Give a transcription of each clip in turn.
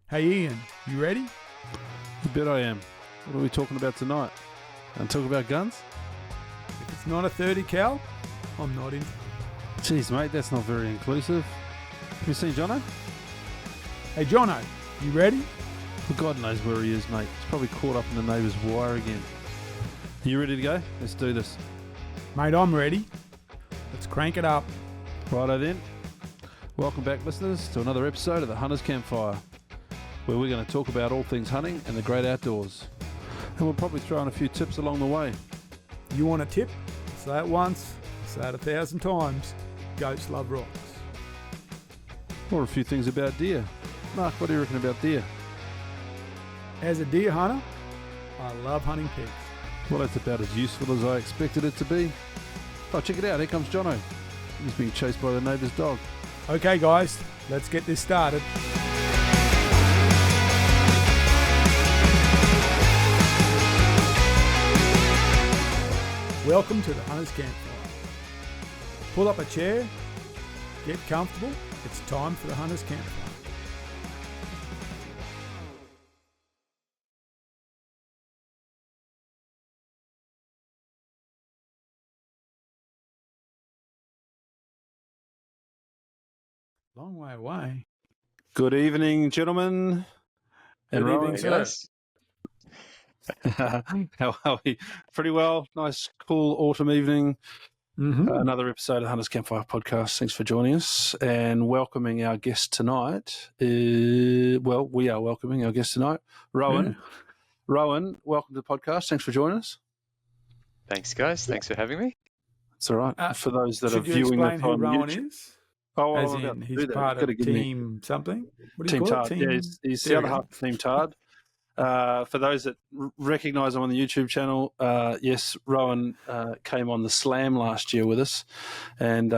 Hey Ian, you ready? You bet I am. What are we talking about tonight? And talk about guns? If it's not a 30 cal, I'm not in. Jeez, mate, that's not very inclusive. Have you seen Jono? Hey Jono, you ready? Well, God knows where he is, mate. He's probably caught up in the neighbour's wire again. You ready to go? Let's do this. Mate, I'm ready. Let's crank it up. Righto then. Welcome back, listeners, to another episode of the Hunter's Campfire, where we're going to talk about all things hunting and the great outdoors. And we'll probably throw in a few tips along the way. You want a tip? Say it once, say it 1,000 times. Goats love rocks. Or a few things about deer. Mark, what do you reckon about deer? As a deer hunter, I love hunting pigs. Well, that's about as useful as I expected it to be. Oh, check it out. Here comes Jono. He's being chased by the neighbour's dog. Okay guys, let's get this started. Welcome to the Hunter's Campfire. Pull up a chair, get comfortable. It's time for the Hunter's Campfire. Long way away. Good evening, gentlemen. Good evening, sir. How are we? Pretty well. Nice, cool autumn evening. Another episode of Hunter's Campfire podcast. Thanks for joining us and welcoming our guest tonight. We are welcoming our guest tonight, Rohan. Yeah. Rohan, welcome to the podcast. Thanks for joining us. Thanks, guys. Thanks for having me. It's all right. For those that are Should you viewing explain us who on Rohan YouTube. is? Oh, As I'm about in, to he's do that. part Gotta of give me- Team something? What do you Team call Tard. it? Yeah, he's the other half of Team Tard. For those that recognise him on the YouTube channel, yes, Rohan came on the Slam last year with us and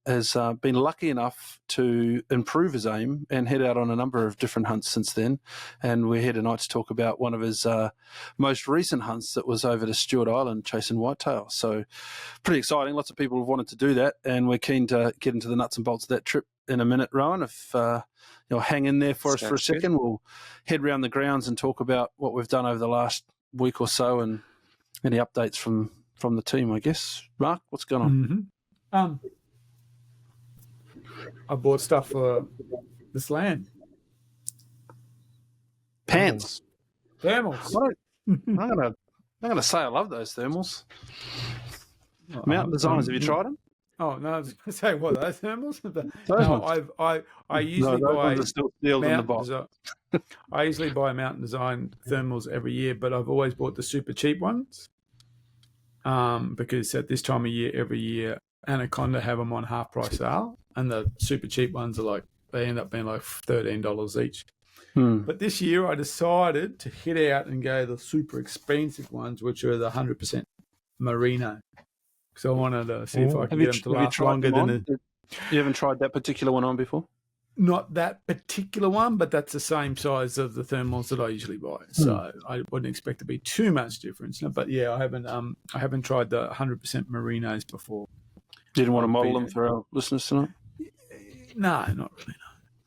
has been lucky enough to improve his aim and head out on a number of different hunts since then. And we're here tonight to talk about one of his most recent hunts that was over to Stewart Island chasing whitetail. So pretty exciting. Lots of people have wanted to do that, and we're keen to get into the nuts and bolts of that trip in a minute, Rohan. If you'll hang in there for us for a Sounds second, we'll head round the grounds and talk about what we've done over the last week or so and any updates from the team, I guess. Mark, what's going on? Mm-hmm. I bought stuff for the Slam. Pants. Thermals. I'm gonna say I love those thermals. Mountain Designers, have you tried them? Oh no, I was going to say what those thermals. Those No, ones? I usually those buy ones are still sealed in the Mountain box. Design. I usually buy Mountain Design thermals every year, but I've always bought the super cheap ones. Because at this time of year, every year, Anaconda have them on half price sale, and the super cheap ones are like they end up being like $13 each. But this year, I decided to hit out and go the super expensive ones, which are the 100% merino. Because I wanted to see if I could get them to last longer than You haven't tried that particular one on before? not that particular one, but that's the same size of the thermals that I usually buy. So I wouldn't expect to be too much difference. No, but yeah, I haven't tried the 100% merinos before. Didn't want to I'll model be them there. for our listeners tonight? No, not really.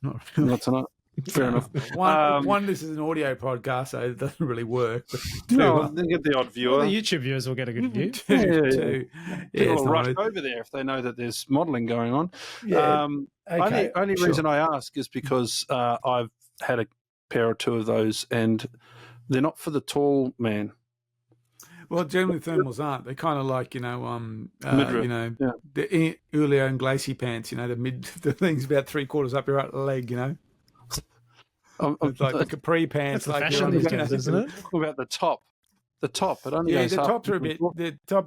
No. Not really. Not tonight. Fair enough. One, this is an audio podcast, so it doesn't really work. But No, they get the odd viewer. Well, the YouTube viewers will get a good view. two. People it's will rush not- over there if they know that there's modelling going on. Yeah. Okay, Only sure. reason I ask is because I've had a pair or two of those, and they're not for the tall man. Well, generally thermals aren't. They're kind of like Midriff, yeah. the Julio and Glacy pants. The thing's about 3/4 up your right leg. It's like the capri pants. That's the like fashion these you're on days, the- isn't it? Talk about the top. The top. It only Yeah, goes the up. tops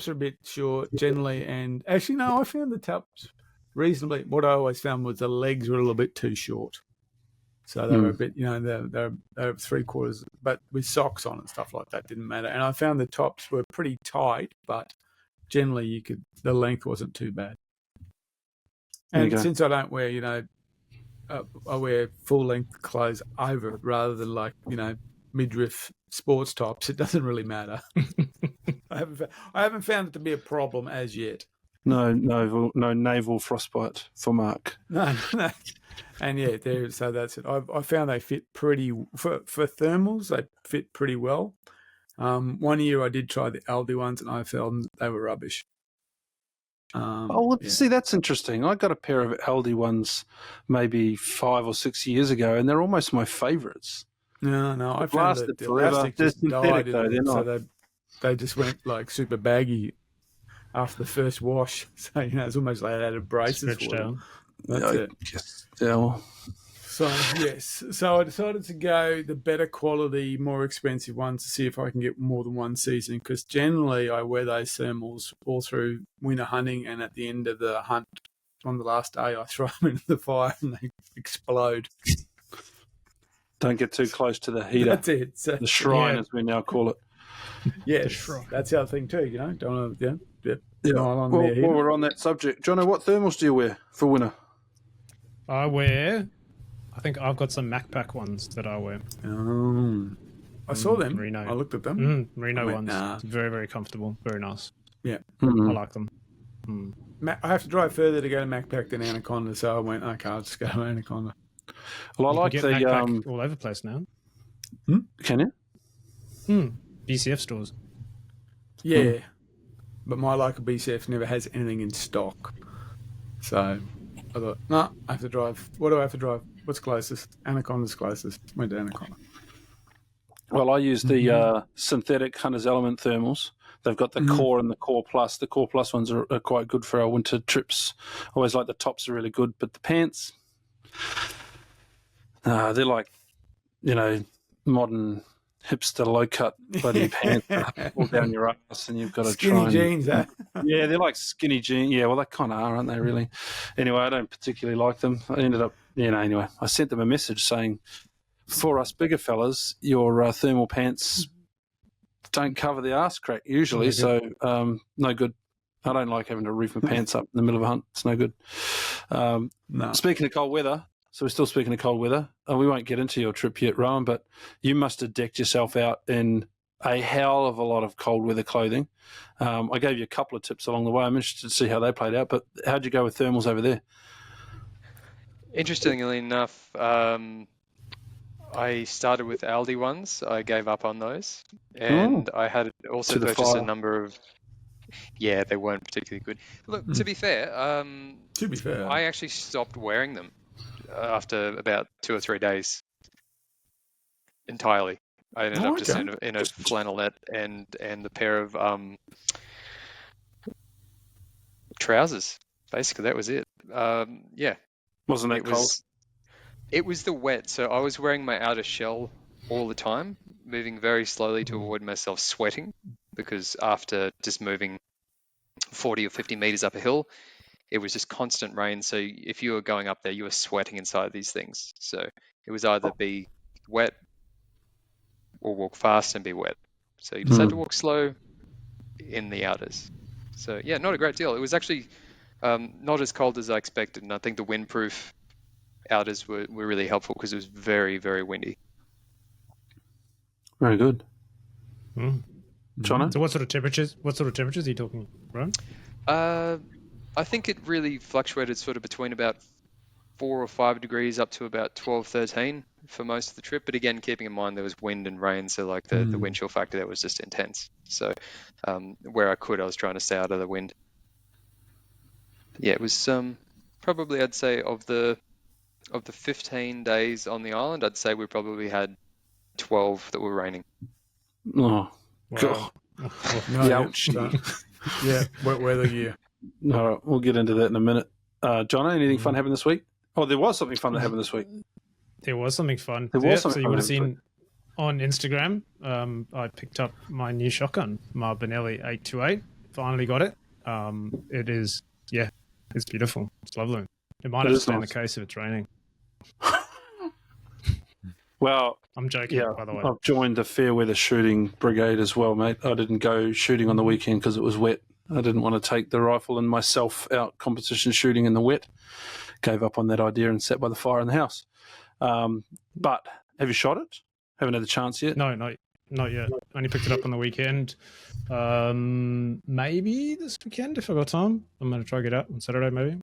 are a bit short generally, and actually no, I found the tops reasonably. What I always found was the legs were a little bit too short, so they were a bit, they're 3/4, but with socks on and stuff like that didn't matter. And I found the tops were pretty tight, but generally the length wasn't too bad. There you And go. since I don't wear, I wear full length clothes over it rather than like midriff sports tops. It doesn't really matter. I haven't found it to be a problem as yet. No naval frostbite for Mark. No. And yeah, so that's it. I found they fit pretty for thermals. They fit pretty well. 1 year I did try the Aldi ones, and I found they were rubbish. See, that's interesting. I got a pair of Aldi ones maybe 5 or 6 years ago, and they're almost my favourites. No, I They've found lasted that the forever. elastic They're just died, synthetic, though. They're not. so they just went like super baggy after the first wash. So it's almost like they had braces for them. That's it. Yeah, well. So yes, so I decided to go the better quality, more expensive ones to see if I can get more than one season. Because generally, I wear those thermals all through winter hunting, and at the end of the hunt, on the last day, I throw them into the fire and they explode. Don't get too close to the heater. That's it. So, the shrine, as we now call it. Yes, that's the other thing too. Don't want to, While we're on that subject, Jono, what thermals do you wear for winter? I think I've got some MacPack ones that I wear. I saw them. Merino. I looked at them. Merino ones. Nah. Very, very comfortable. Very nice. Yeah. I like them. I have to drive further to go to MacPack than Anaconda, so I went, okay, I'll just go to Anaconda. Well, I like the MacPack all over the place now. Can you? BCF stores. Yeah. But my local BCF never has anything in stock. So I thought, no, I have to drive. What do I have to drive? What's closest? Anaconda's closest. Went to Anaconda. Well, I use the synthetic Hunter's Element thermals. They've got the Core and the Core Plus. The Core Plus ones are quite good for our winter trips. I always like the tops are really good, but the pants, they're like, modern hipster low-cut bloody pants all down your ass, and you've got to skinny jeans, eh? Yeah, they're like skinny jeans. Yeah, well, they kind of are, aren't they, really? Anyway, I don't particularly like them. I ended up, anyway, I sent them a message saying, for us bigger fellas, your thermal pants don't cover the arse crack usually, so no good. I don't like having to reef my pants up in the middle of a hunt. It's no good. No. Speaking of cold weather, so we're still speaking of cold weather. We won't get into your trip yet, Rohan, but you must have decked yourself out in a hell of a lot of cold weather clothing. I gave you a couple of tips along the way. I'm interested to see how they played out, but how'd you go with thermals over there? Interestingly enough, I started with Aldi ones. I gave up on those. And I had also purchased a number of... Yeah, they weren't particularly good. Look, to be fair, I actually stopped wearing them after about 2 or 3 days entirely. I ended up just in a flannelette and the pair of trousers. Basically, that was it. Yeah. Wasn't that cold? It was the wet. So I was wearing my outer shell all the time, moving very slowly to avoid myself sweating, because after just moving 40 or 50 meters up a hill, it was just constant rain. So if you were going up there, you were sweating inside these things. So it was either be wet or walk fast and be wet. So you just had to walk slow in the outers. So yeah, not a great deal. It was actually not as cold as I expected. And I think the windproof outers were really helpful because it was very, very windy. Very good. Jono? So what sort of temperatures are you talking, Rohan? I think it really fluctuated sort of between about 4 or 5 degrees up to about 12, 13 for most of the trip. But again, keeping in mind there was wind and rain, so like the wind chill factor there was just intense. So where I could, I was trying to stay out of the wind. Yeah, it was probably, I'd say, of the 15 days on the island, I'd say we probably had 12 that were raining. Oh, wow. Ouch. Yeah, wet weather year. All right, we'll get into that in a minute. Jono, anything fun happened this week? Oh, there was something fun that happened this week. There was something fun. So you would have seen on Instagram, I picked up my new shotgun, my Benelli 828. Finally got it. It is, it's beautiful. It's lovely. It might have been the case if it's raining. Well, I'm joking, by the way. I've joined the fair weather shooting brigade as well, mate. I didn't go shooting on the weekend because it was wet. I didn't want to take the rifle and myself out competition shooting in the wet. Gave up on that idea and sat by the fire in the house. But have you shot it? Haven't had the chance yet? No, not Not yet. Only picked it up on the weekend. Maybe this weekend if I got time. I'm going to try to get out on Saturday, maybe.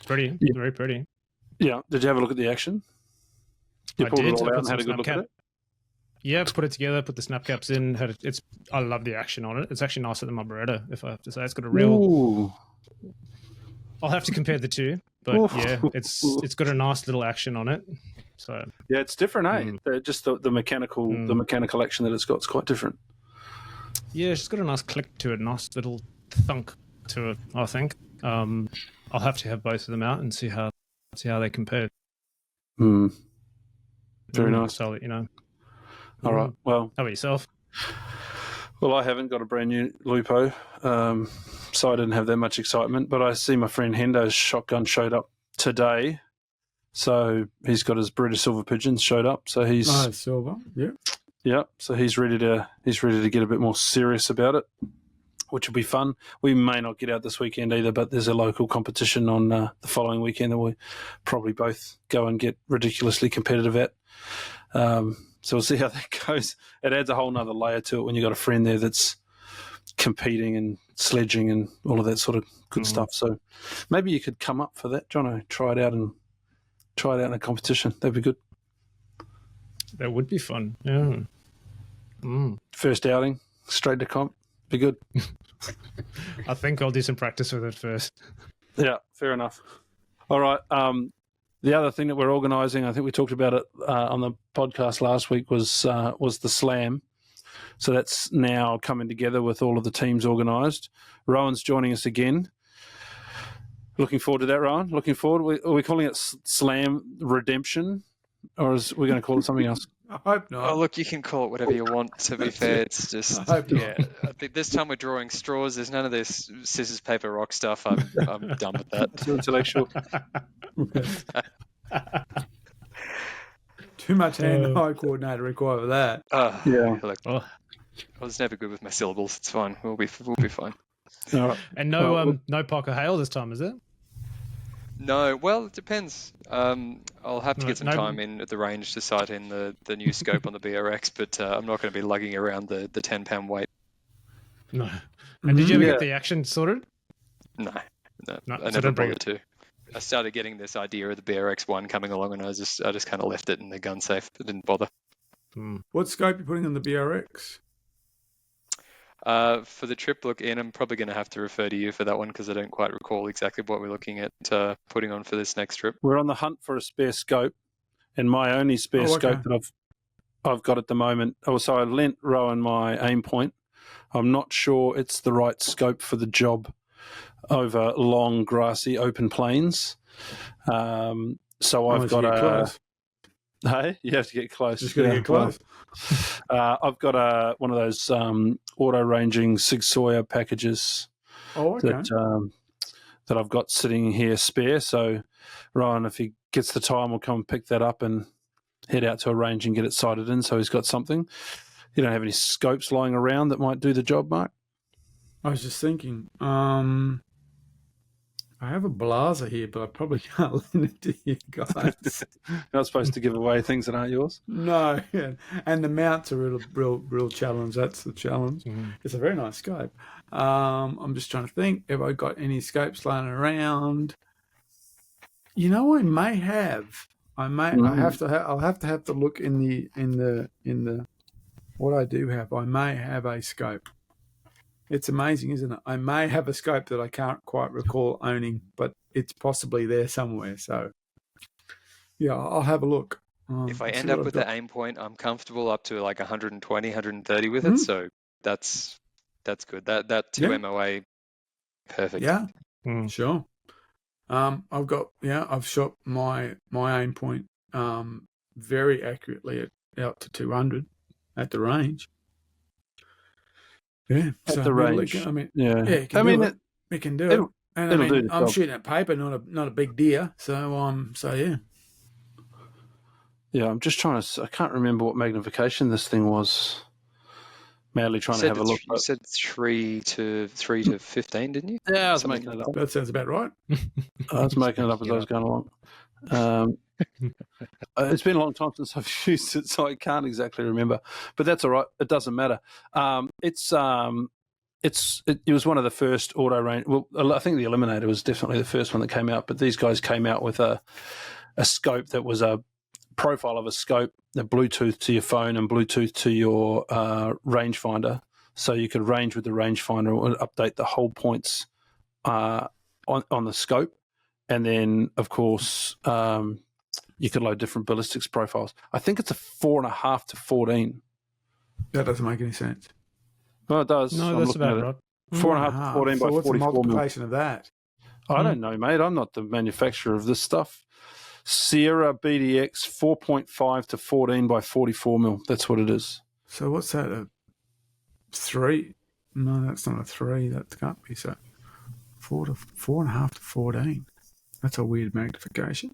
Pretty, very pretty. Yeah. Did you have a look at the action? You pulled it all out and had a good look at it? Yeah, put it together, put the snap caps in. I love the action on it. It's actually nicer than my Beretta, if I have to say. It's got a real... Ooh. I'll have to compare the two, but yeah, it's got a nice little action on it. So yeah, it's different, Just the mechanical action that it's got is quite different. Yeah, it's got a nice click to it, nice little thunk to it, I think. I'll have to have both of them out and see how they compare. Very nice. So I'll let you know. All right. Well, how about yourself? Well, I haven't got a brand new Lupo, so I didn't have that much excitement. But I see my friend Hendo's shotgun showed up today, so he's got his British silver pigeons showed up. So he's silver, yeah. So he's ready to get a bit more serious about it, which will be fun. We may not get out this weekend either, but there's a local competition on the following weekend that we'll probably both go and get ridiculously competitive at. So we'll see how that goes. It adds a whole nother layer to it when you've got a friend there that's competing and sledging and all of that sort of good stuff. So maybe you could come up for that, Jono. Try it out in a competition. That'd be good. That would be fun. Yeah. First outing, straight to comp. Be good. I think I'll do some practice with it first. Yeah, fair enough. All right. The other thing that we're organising, I think we talked about it on the podcast last week, was the Slam. So that's now coming together with all of the teams organised. Rowan's joining us again. Looking forward to that, Rowan. Looking forward. Are we calling it Slam Redemption, or is we going to call it something else? I hope not. Oh, look, you can call it whatever you want, to be fair. It's just, I hope not. yeah. I think this time we're drawing straws. There's none of this scissors, paper, rock stuff. I'm done with that. Too intellectual. Too much hand-eye coordinator required for that. Yeah. Look, I was never good with my syllables. It's fine. We'll be fine. All right. And no Parker Hale this time, is it? No, well, it depends. I'll have to get some time in at the range to sight in the new scope on the BRX, but I'm not going to be lugging around the 10-pound weight. No. And did you ever get the action sorted? No, I so never don't bring bothered to. I started getting this idea of the BRX1 coming along, and I just kind of left it in the gun safe. I didn't bother. What scope are you putting on the BRX? For the trip, look, Ian, I'm probably going to have to refer to you for that one because I don't quite recall exactly what we're looking at putting on for this next trip. We're on the hunt for a spare scope, and my only spare scope that I've got at the moment. So I lent Rowan my aim point. I'm not sure it's the right scope for the job over long, grassy, open plains. So I've got a... Hey, you have to get close. Just got to get close. I've got one of those auto-ranging Sig Sauer packages that I've got sitting here spare. So Ryan, if he gets the time, will come and pick that up and head out to a range and get it sighted in so he's got something. You don't have any scopes lying around that might do the job, Mark? I was just thinking, I have a blazer here, but I probably can't lend it to you guys. You're not supposed to give away things that aren't yours. No, and the mounts are real challenge. That's the challenge. It's a very nice scope. I'm just trying to think if I got any scopes lying around. You know, I may have. I'll have to look in the. What I do have, I may have a scope. It's amazing, isn't it? I may have a scope that I can't quite recall owning, but it's possibly there somewhere. So, yeah, I'll have a look. If I end up with the aim point, I'm comfortable up to like 120, 130 with it. So that's good. That 2 MOA, perfect. Yeah, sure. I've shot my aim point very accurately out to 200 at the range. Yeah, at the range. I mean, it can do it. And I mean, I'm shooting at paper, not a big deer. So yeah. Yeah, I'm just trying to. I can't remember what magnification this thing was. Madly trying to have a look. You said 3 to 15, didn't you? Yeah, I was making it up. That sounds about right. I was making it up as I was going along. It's been a long time since I've used it, so I can't exactly remember. But that's all right. It doesn't matter. It was one of the first auto range. Well, I think the Eliminator was definitely the first one that came out. But these guys came out with a scope that was a profile of a scope, the Bluetooth to your phone and Bluetooth to your rangefinder, so you could range with the rangefinder and update the hold points on the scope, and then of course you could load different ballistics profiles. I think it's a 4.5 to 14. That doesn't make any sense. Well, it does. No, that's about right. 4.5 to 14 by so what's 44 the mil. multiplication of that? I don't know, mate. I'm not the manufacturer of this stuff. Sierra BDX 4.5 to 14 by 44 mil. That's what it is. So what's that? A 3? No, that's not a 3. That can't be. So 4.5 to 14. That's a weird magnification.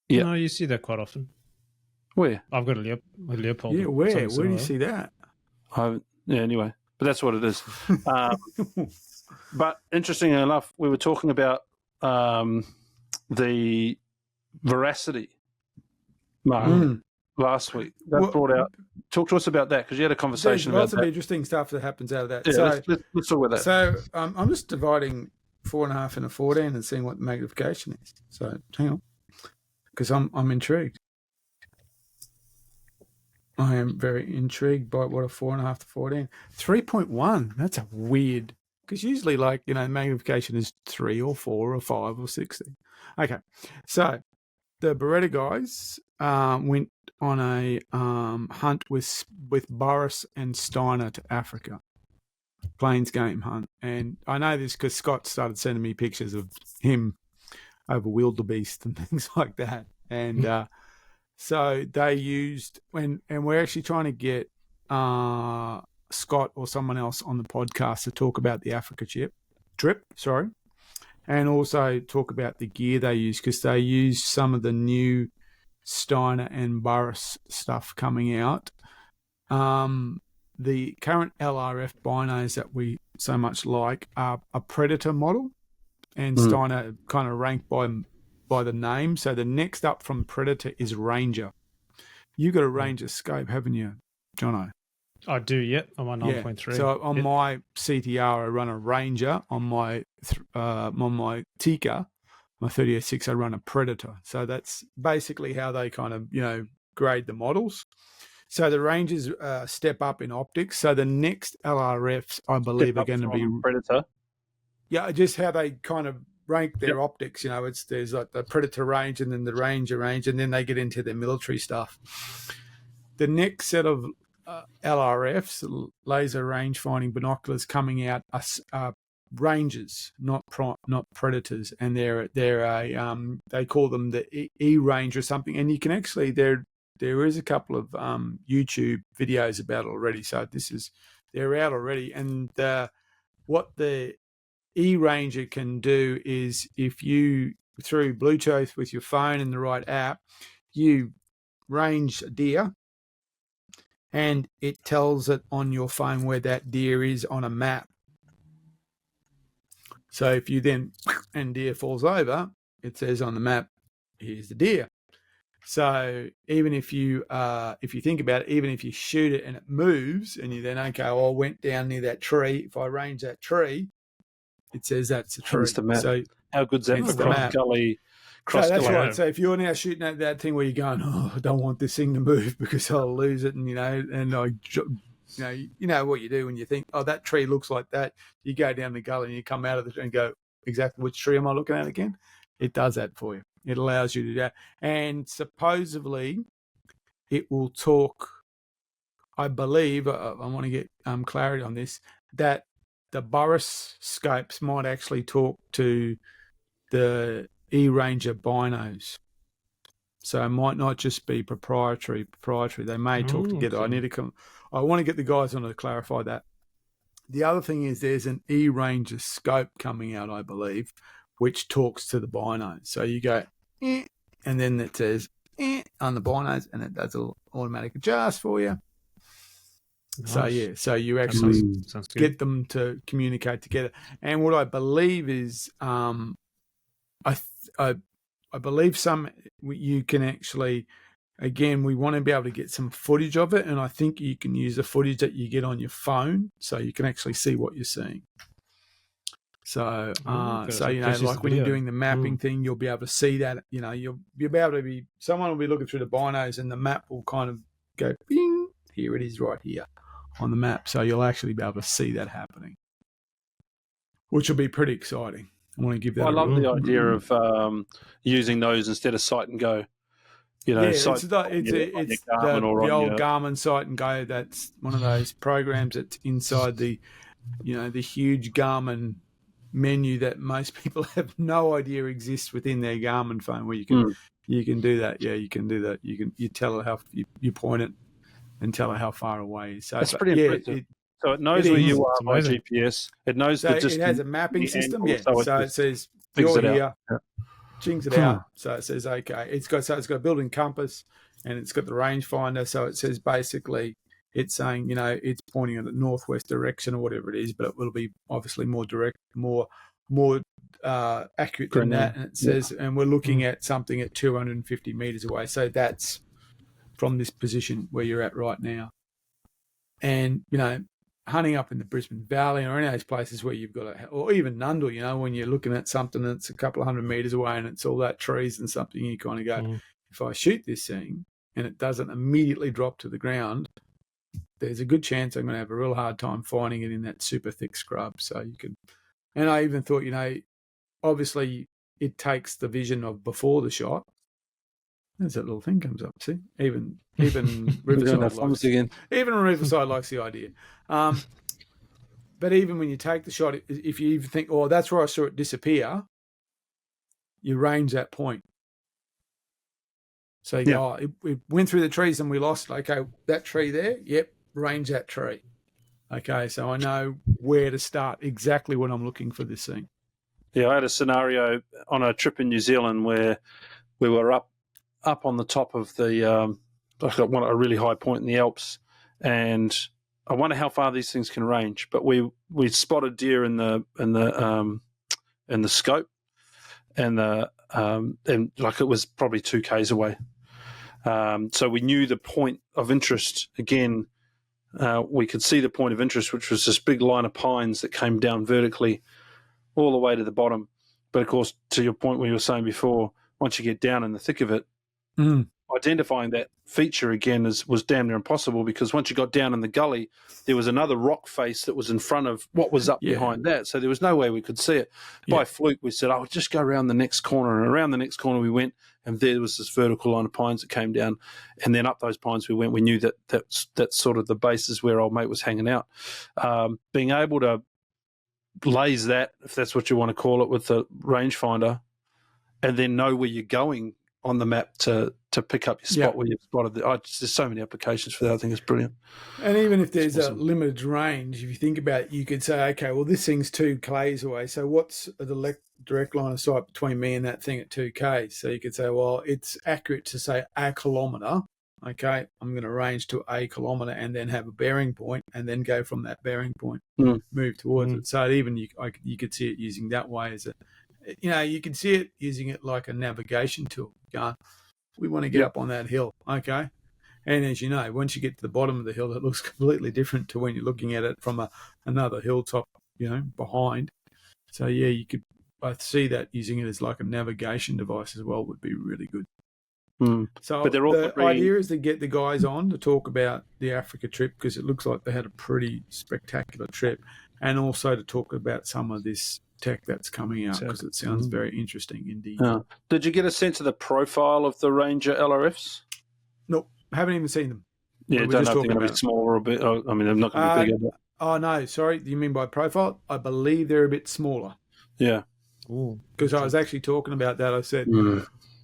Yeah. No, you see that quite often. Where? I've got a Leopold. Yeah, where? Something Where do you similar. see that? Anyway, but that's what it is. But interestingly enough, we were talking about the veracity, Mark, last week. That brought out. Talk to us about that, because you had a conversation There's lots about of that. interesting stuff that happens out of that. Yeah, So, let's talk about that. so I'm just dividing 4.5 into 14 and seeing what the magnification is. So hang on, because I'm intrigued. I am very intrigued by what a 4.5 to 14. 3.1. That's a weird, because usually, like, magnification is 3 or 4 or 5 or 60. Okay, so the Beretta guys went on a hunt with Boris and Steiner to Africa, plains game hunt, and I know this because Scott started sending me pictures of him over wildebeest and things like that, and so they used and we're actually trying to get Scott or someone else on the podcast to talk about the Africa trip, and also talk about the gear they use, because they use some of the new Steiner and Burris stuff coming out. The current LRF binos that we so much like are a Predator model, and Steiner kind of ranked by the name. So the next up from Predator is Ranger. You got a Ranger scope, haven't you, Jono? I do, yep. I'm on 9.3. So on my CTR, I run a Ranger. On my Tika, my 3006, I run a Predator. So that's basically how they kind of, grade the models. So the Rangers step up in optics. So the next LRFs, I believe, are going to be Predator. Yeah, just how they kind of rank their optics. There's like the Predator range and then the Ranger range, and then they get into their military stuff. The next set of LRFs, laser range finding binoculars, coming out are Rangers, not Predators, and they're a they call them the E range or something. And you can actually there is a couple of YouTube videos about it already. So they're out already, and what the E Ranger can do is, if you through Bluetooth with your phone and the right app, you range a deer, and it tells it on your phone where that deer is on a map. So if you then and deer falls over, it says on the map, here's the deer. So even if you think about it, even if you shoot it and it moves, and you then I went down near that tree. If I range that tree, it says that's a tree. Hence the map. So how good's that for cross-gully? So that's right. So if you're now shooting at that thing where you're going, I don't want this thing to move because I'll lose it, and you know what you do when you think, that tree looks like that. You go down the gully and you come out of it and go, exactly which tree am I looking at again? It does that for you. It allows you to do that, and supposedly it will talk. I believe I want to get clarity on this, that the Burris scopes might actually talk to the E-Ranger binos. So it might not just be proprietary. They may talk together. Okay. I want to get the guys on to clarify that. The other thing is there's an E-Ranger scope coming out, I believe, which talks to the binos. So you go, and then it says on the binos, and it does an automatic adjust for you. Nice. So you actually get them to communicate together. And what I believe is, I I believe some you can actually. Again, we want to be able to get some footage of it, and I think you can use the footage that you get on your phone, so you can actually see what you're seeing. So, like when you're doing the mapping thing, you'll be able to see that. You'll be able to someone will be looking through the binos, and the map will kind of go, bing, here it is right here on the map. So you'll actually be able to see that happening, which will be pretty exciting. I want to give that. I love the idea of using those instead of sight and go. It's the old Garmin Sight and Go. That's one of those programs that's inside the huge Garmin menu that most people have no idea exists within their Garmin phone, where you can do that. Yeah, you can do that. You tell it how you point it and tell it how far away. So it's pretty impressive. So it knows where you are by GPS. It knows the distance. It has a mapping system. Yeah, so it says you're here. Chings it out, so it says okay. It's got a built-in compass, and it's got the rangefinder. So it says basically it's saying it's pointing in the northwest direction or whatever it is, but it will be obviously more direct, more accurate than that. And it says, and we're looking at something at 250 meters away. So that's from this position where you're at right now, and hunting up in the Brisbane Valley or any of those places where you've got or even Nundle, when you're looking at something that's a couple of 100 meters away and it's all that trees and something, you kind of go, if I shoot this thing and it doesn't immediately drop to the ground, there's a good chance I'm going to have a real hard time finding it in that super thick scrub. So you can, and I even thought, obviously it takes the vision of before the shot. There's that little thing comes up. See, even Riverside likes the idea. But even when you take the shot, if you even think, "Oh, that's where I saw it disappear," you range that point. So you go, it went through the trees and we lost. Okay, that tree there. Yep, range that tree. Okay, so I know where to start. Exactly what I'm looking for this thing. Yeah, I had a scenario on a trip in New Zealand where we were up on the top of the a really high point in the Alps, and I wonder how far these things can range. But we spotted deer in the scope, and it was probably 2 k's away. So we knew the point of interest. Again, we could see the point of interest, which was this big line of pines that came down vertically all the way to the bottom. But of course, to your point where you were saying before, once you get down in the thick of it, identifying that feature again was damn near impossible, because once you got down in the gully, there was another rock face that was in front of what was up behind that. So there was no way we could see it. By fluke, we said, "Oh, just go around the next corner." And around the next corner we went, and there was this vertical line of pines that came down. And then up those pines we went. We knew that's sort of the basis where old mate was hanging out. Being able to laze that, if that's what you want to call it, with the rangefinder, and then know where you're going on the map to pick up your spot where you've spotted there's so many applications for that. I think it's brilliant. And even if there's a limited range, if you think about it, you could say, okay, well, this thing's 2 k's away. So what's the direct line of sight between me and that thing at 2 k's? So you could say, well, it's accurate to say a kilometre. Okay, I'm going to range to a kilometre and then have a bearing point, and then go from that bearing point, move towards it. So even you could see it using that way as you can see it using it like a navigation tool. We want to get up on that hill, okay? And as you know, once you get to the bottom of the hill, it looks completely different to when you're looking at it from another hilltop, behind. So you could both see that using it as like a navigation device as well would be really good. So but the idea is to get the guys on to talk about the Africa trip, because it looks like they had a pretty spectacular trip, and also to talk about some of this tech that's coming out, because it sounds very interesting indeed. Did you get a sense of the profile of the Ranger LRFs? Nope, haven't even seen them. Yeah, don't know if they're going to be smaller or a bit. I mean, they're not going to be bigger. Oh no, sorry. Do you mean by profile? I believe they're a bit smaller. Yeah, because I was actually talking about that. I said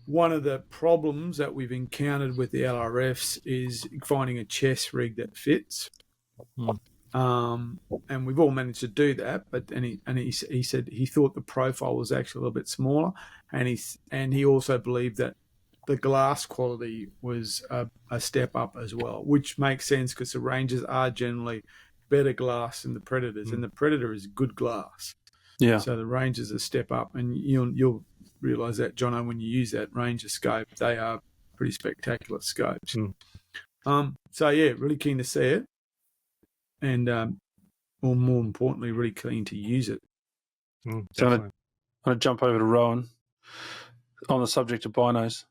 one of the problems that we've encountered with the LRFs is finding a chest rig that fits. And we've all managed to do that, but he said he thought the profile was actually a little bit smaller, and he also believed that the glass quality was a step up as well, which makes sense because the Rangers are generally better glass than the Predators, and the Predator is good glass. Yeah. So the Rangers are a step up, and you'll realise that, Jono, when you use that Ranger scope, they are pretty spectacular scopes. So yeah, really keen to see it, and more importantly, really keen to use it. So I'm going to jump over to Rohan on the subject of binos.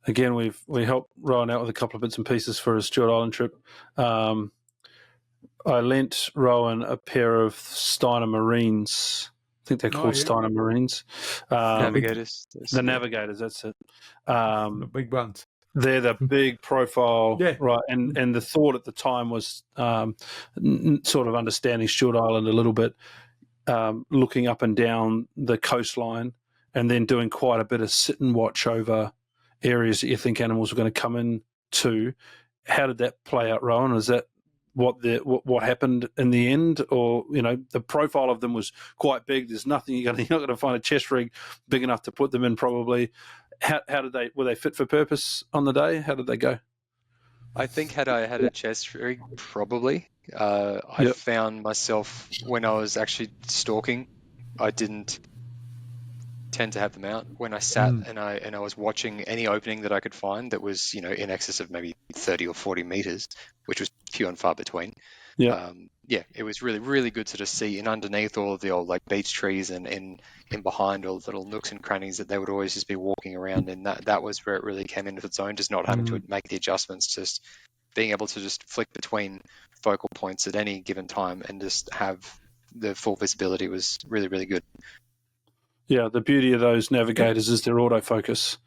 Again, we helped Rohan out with a couple of bits and pieces for his Stewart Island trip. I lent Rohan a pair of Steiner Marines. I think they're called Steiner Marines. Navigators. The Navigators, that's it. The big ones. They're the big profile, right? And the thought at the time was sort of understanding Stewart Island a little bit, looking up and down the coastline, and then doing quite a bit of sit and watch over areas that you think animals are going to come in to. How did that play out, Rohan? Is that what happened in the end, or the profile of them was quite big? There's nothing you're not going to find a chest rig big enough to put them in, probably. How did were they fit for purpose on the day? How did they go? I think had I had a chest rig, probably. I found myself when I was actually stalking, I didn't tend to have them out. When I sat and I was watching any opening that I could find that was in excess of maybe 30 or 40 meters, which was few and far between. It was really, really good to just see in underneath all of the old beech trees and in behind all the little nooks and crannies that they would always just be walking around, and that was where it really came into its own, just not having to make the adjustments, just being able to just flick between focal points at any given time and just have the full visibility was really, really good. Yeah, the beauty of those Navigators is their autofocus,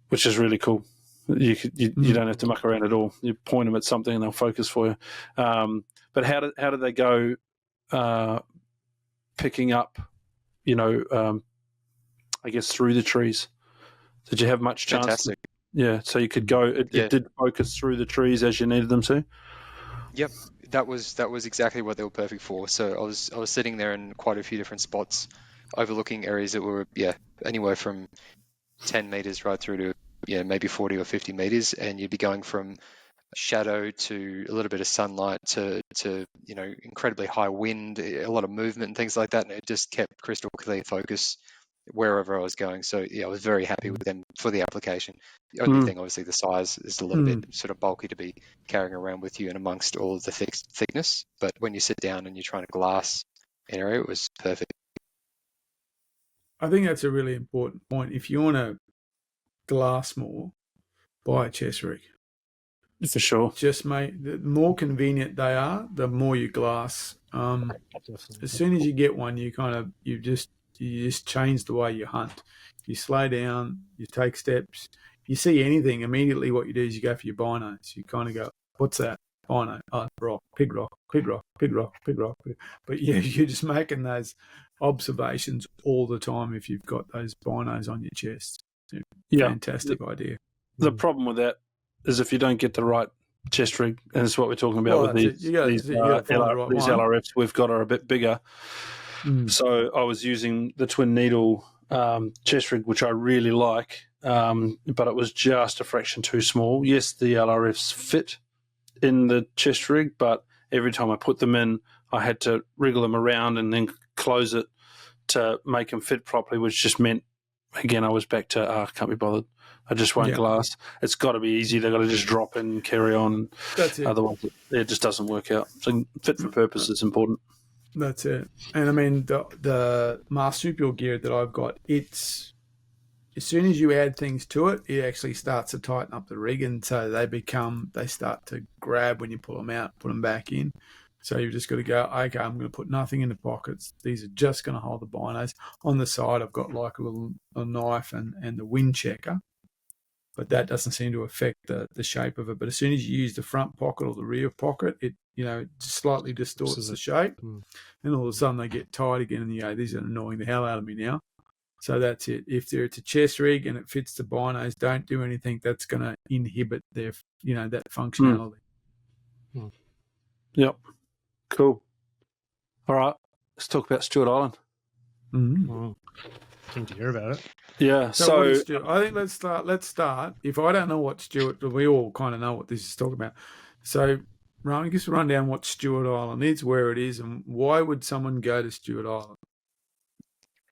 which is really cool. You don't have to muck around at all. You point them at something and they'll focus for you. But how did they go picking up, I guess through the trees? Did you have much chance? Fantastic. So you could go. It did focus through the trees as you needed them to. Yep, that was exactly what they were perfect for. So I was sitting there in quite a few different spots, overlooking areas that were anywhere from 10 meters right through to maybe 40 or 50 meters, and you'd be going from shadow to a little bit of sunlight to incredibly high wind, a lot of movement and things like that, and it just kept crystal clear focus wherever I was going. So I was very happy with them for the application. The only thing, obviously, the size is a little bit sort of bulky to be carrying around with you and amongst all of the thickness, but when you sit down and you're trying to glass an area, it was perfect. I think that's a really important point. If you want to glass more, buy a chest rig. For sure. Just the more convenient they are, the more you glass. As soon as you get one, you just change the way you hunt. You slow down, you take steps. You see anything, immediately what you do is you go for your binos. You kind of go, what's that? Bino. Oh, rock, pig rock, pig rock, pig rock, pig rock. But you're just making those observations all the time if you've got those binos on your chest. Fantastic idea. The problem with that is if you don't get the right chest rig, and it's what we're talking about with these LRFs we've got are a bit bigger. So I was using the twin needle chest rig, which I really like, but it was just a fraction too small. Yes, the LRFs fit in the chest rig, but every time I put them in, I had to wriggle them around and then close it to make them fit properly, which just meant, again, I was back to, can't be bothered. I just won't glass. It's got to be easy. They've got to just drop in and carry on. That's it. Otherwise, it just doesn't work out. So fit for purpose is important. That's it. And I mean, the marsupial gear that I've got, it's as soon as you add things to it, it actually starts to tighten up the rig, and so they start to grab when you pull them out, put them back in. So you've just got to go, okay, I'm going to put nothing in the pockets. These are just going to hold the binos. On the side, I've got like a knife and the wind checker, but that doesn't seem to affect the shape of it. But as soon as you use the front pocket or the rear pocket, it slightly distorts the shape, and all of a sudden they get tight again, and you go, these are annoying the hell out of me now. So that's it. If it's a chest rig and it fits the binos, don't do anything that's going to inhibit their, that functionality. Yep. Cool. All right. Let's talk about Stewart Island. Keen to hear about it. Yeah. So I think let's start. If I don't know what Stewart, we all kind of know what this is talking about. So, Rohan, just run down what Stewart Island is, where it is, and why would someone go to Stewart Island?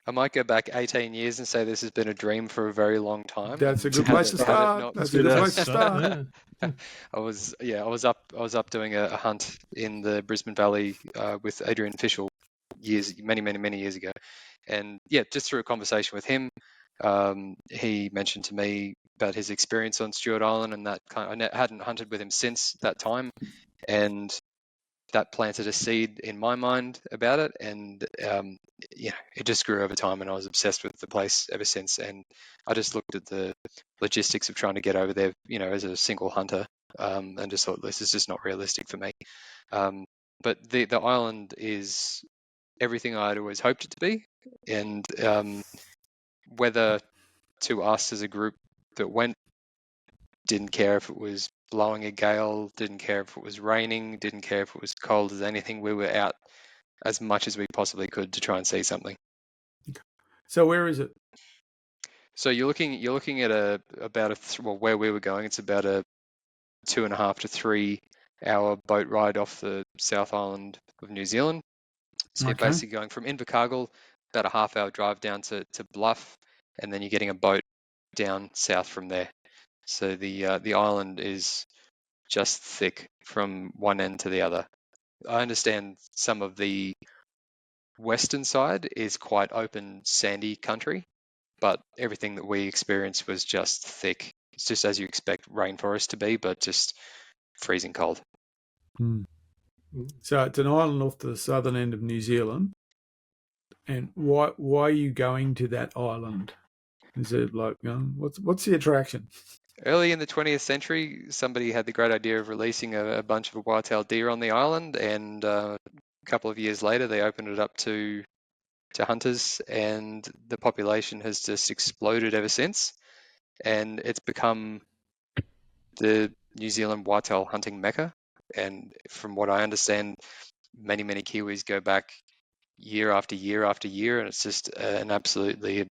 I might go back 18 years and say this has been a dream for a very long time. That's a good Had place it- to had it start. not- That's a good place to start. Yeah. I was up doing a hunt in the Brisbane Valley with Adrian Fishel many years ago, and yeah, just through a conversation with him, he mentioned to me about his experience on Stewart Island, and that I hadn't hunted with him since that time, and that planted a seed in my mind about it, and it just grew over time, and I was obsessed with the place ever since. And I just looked at the logistics of trying to get over there, as a single hunter, and just thought this is just not realistic for me. But the island is everything I'd always hoped it to be, and whether to us as a group that went, didn't care if it was blowing a gale, didn't care if it was raining, didn't care if it was cold as anything. We were out as much as we possibly could to try and see something. So where is it? So you're looking at where we were going. It's about a 2.5 to 3 hour boat ride off the South Island of New Zealand. So you're basically going from Invercargill, about a half-hour drive down to Bluff, and then you're getting a boat down south from there. So the island is just thick from one end to the other. I understand some of the western side is quite open, sandy country, but everything that we experienced was just thick. It's just as you expect rainforest to be, but just freezing cold. So it's an island off the southern end of New Zealand. And why are you going to that island? Is it like, what's the attraction? Early in the 20th century, somebody had the great idea of releasing a bunch of white-tailed deer on the island, and a couple of years later, they opened it up to hunters, and the population has just exploded ever since, and it's become the New Zealand whitetail hunting mecca. And from what I understand, many Kiwis go back year after year after year, and it's just an absolutely,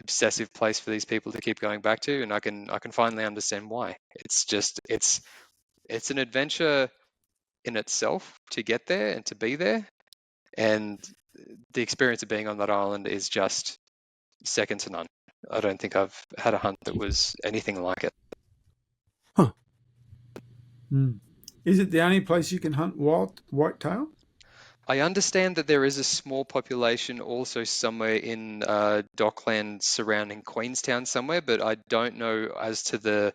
obsessive place for these people to keep going back to. And I can finally understand why. It's an adventure in itself to get there and to be there, and the experience of being on that island is just second to none. I don't think I've had a hunt that was anything like it. Huh. Is it the only place you can hunt whitetail? I understand that there is a small population also somewhere in Dockland surrounding Queenstown somewhere, but I don't know as to the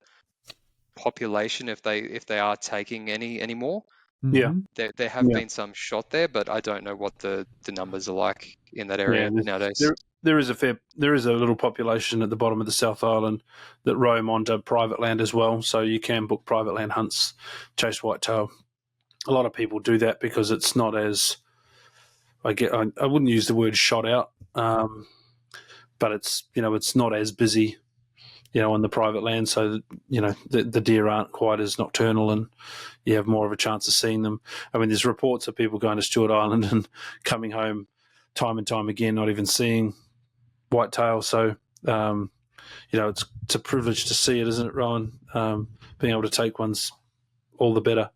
population if they are taking any more. Yeah. There have been some shot there, but I don't know what the numbers are like in that area nowadays. There is a little population at the bottom of the South Island that roam onto private land as well, so you can book private land hunts, chase whitetail. A lot of people do that because it's not as I wouldn't use the word shot out, but it's not as busy, on the private land, so the deer aren't quite as nocturnal, and you have more of a chance of seeing them. I mean, there's reports of people going to Stewart Island and coming home time and time again, not even seeing whitetail. So, it's a privilege to see it, isn't it, Rowan? Being able to take one's all the better.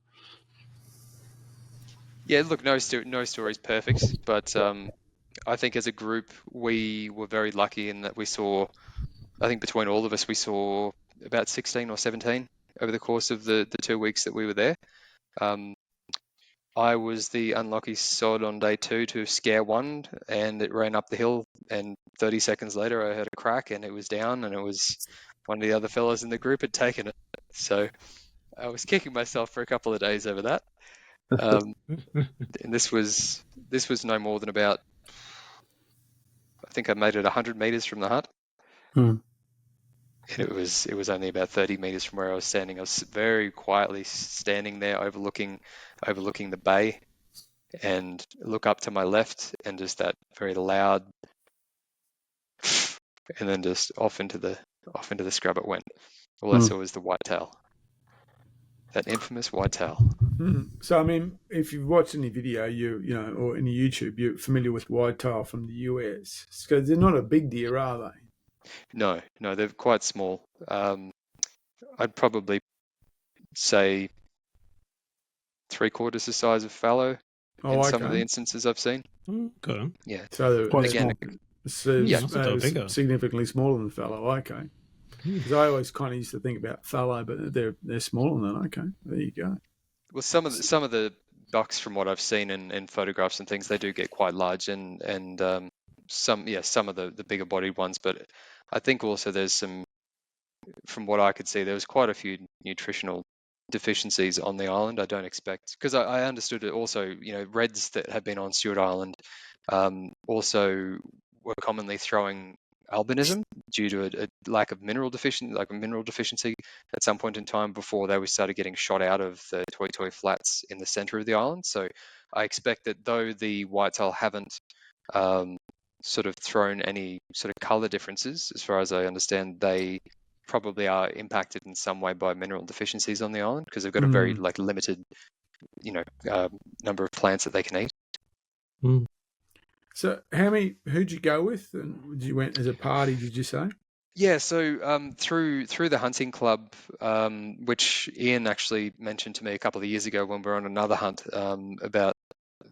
Yeah, look, no story is perfect, but I think as a group we were very lucky in that we saw, I think between all of us, we saw about 16 or 17 over the course of the 2 weeks that we were there. I was the unlucky sod on day 2 to scare one, and it ran up the hill, and 30 seconds later I heard a crack and it was down, and it was one of the other fellas in the group had taken it. So I was kicking myself for a couple of days over that. And this was no more than about, I think I made it 100 meters from the hut. And it was only about 30 meters from where I was standing. I was very quietly standing there overlooking the bay, and look up to my left, and just that very loud, and then just off into the scrub it went. All I saw was the whitetail, that infamous whitetail. So I mean, if you've watched any video, or any YouTube, you're familiar with whitetail from the US, because they're not a big deer, are they? No, they're quite small. I'd probably say 3/4 the size of fallow. in some of the instances I've seen. Okay. Yeah. So Quite again, bigger. significantly smaller than fallow. Okay. Because I always kind of used to think about fallow, but they're smaller than that. Okay, there you go. well, some of the bucks, from what I've seen in photographs and things, they do get quite large, and some of the bigger bodied ones. But I think also there's some, from what I could see, there was quite a few nutritional deficiencies on the island. I don't expect, because I understood it also, reds that have been on Stewart Island also were commonly throwing albinism due to a lack of mineral deficiency at some point in time before they started getting shot out of the Toi Toi Flats in the center of the island. So I expect that though the whitetail haven't sort of thrown any sort of color differences, as far as I understand, they probably are impacted in some way by mineral deficiencies on the island, because they've got a very limited number of plants that they can eat. So who'd you go with, and you went as a party, did you say? Yeah, so through the hunting club, which Ian actually mentioned to me a couple of years ago when we were on another hunt, about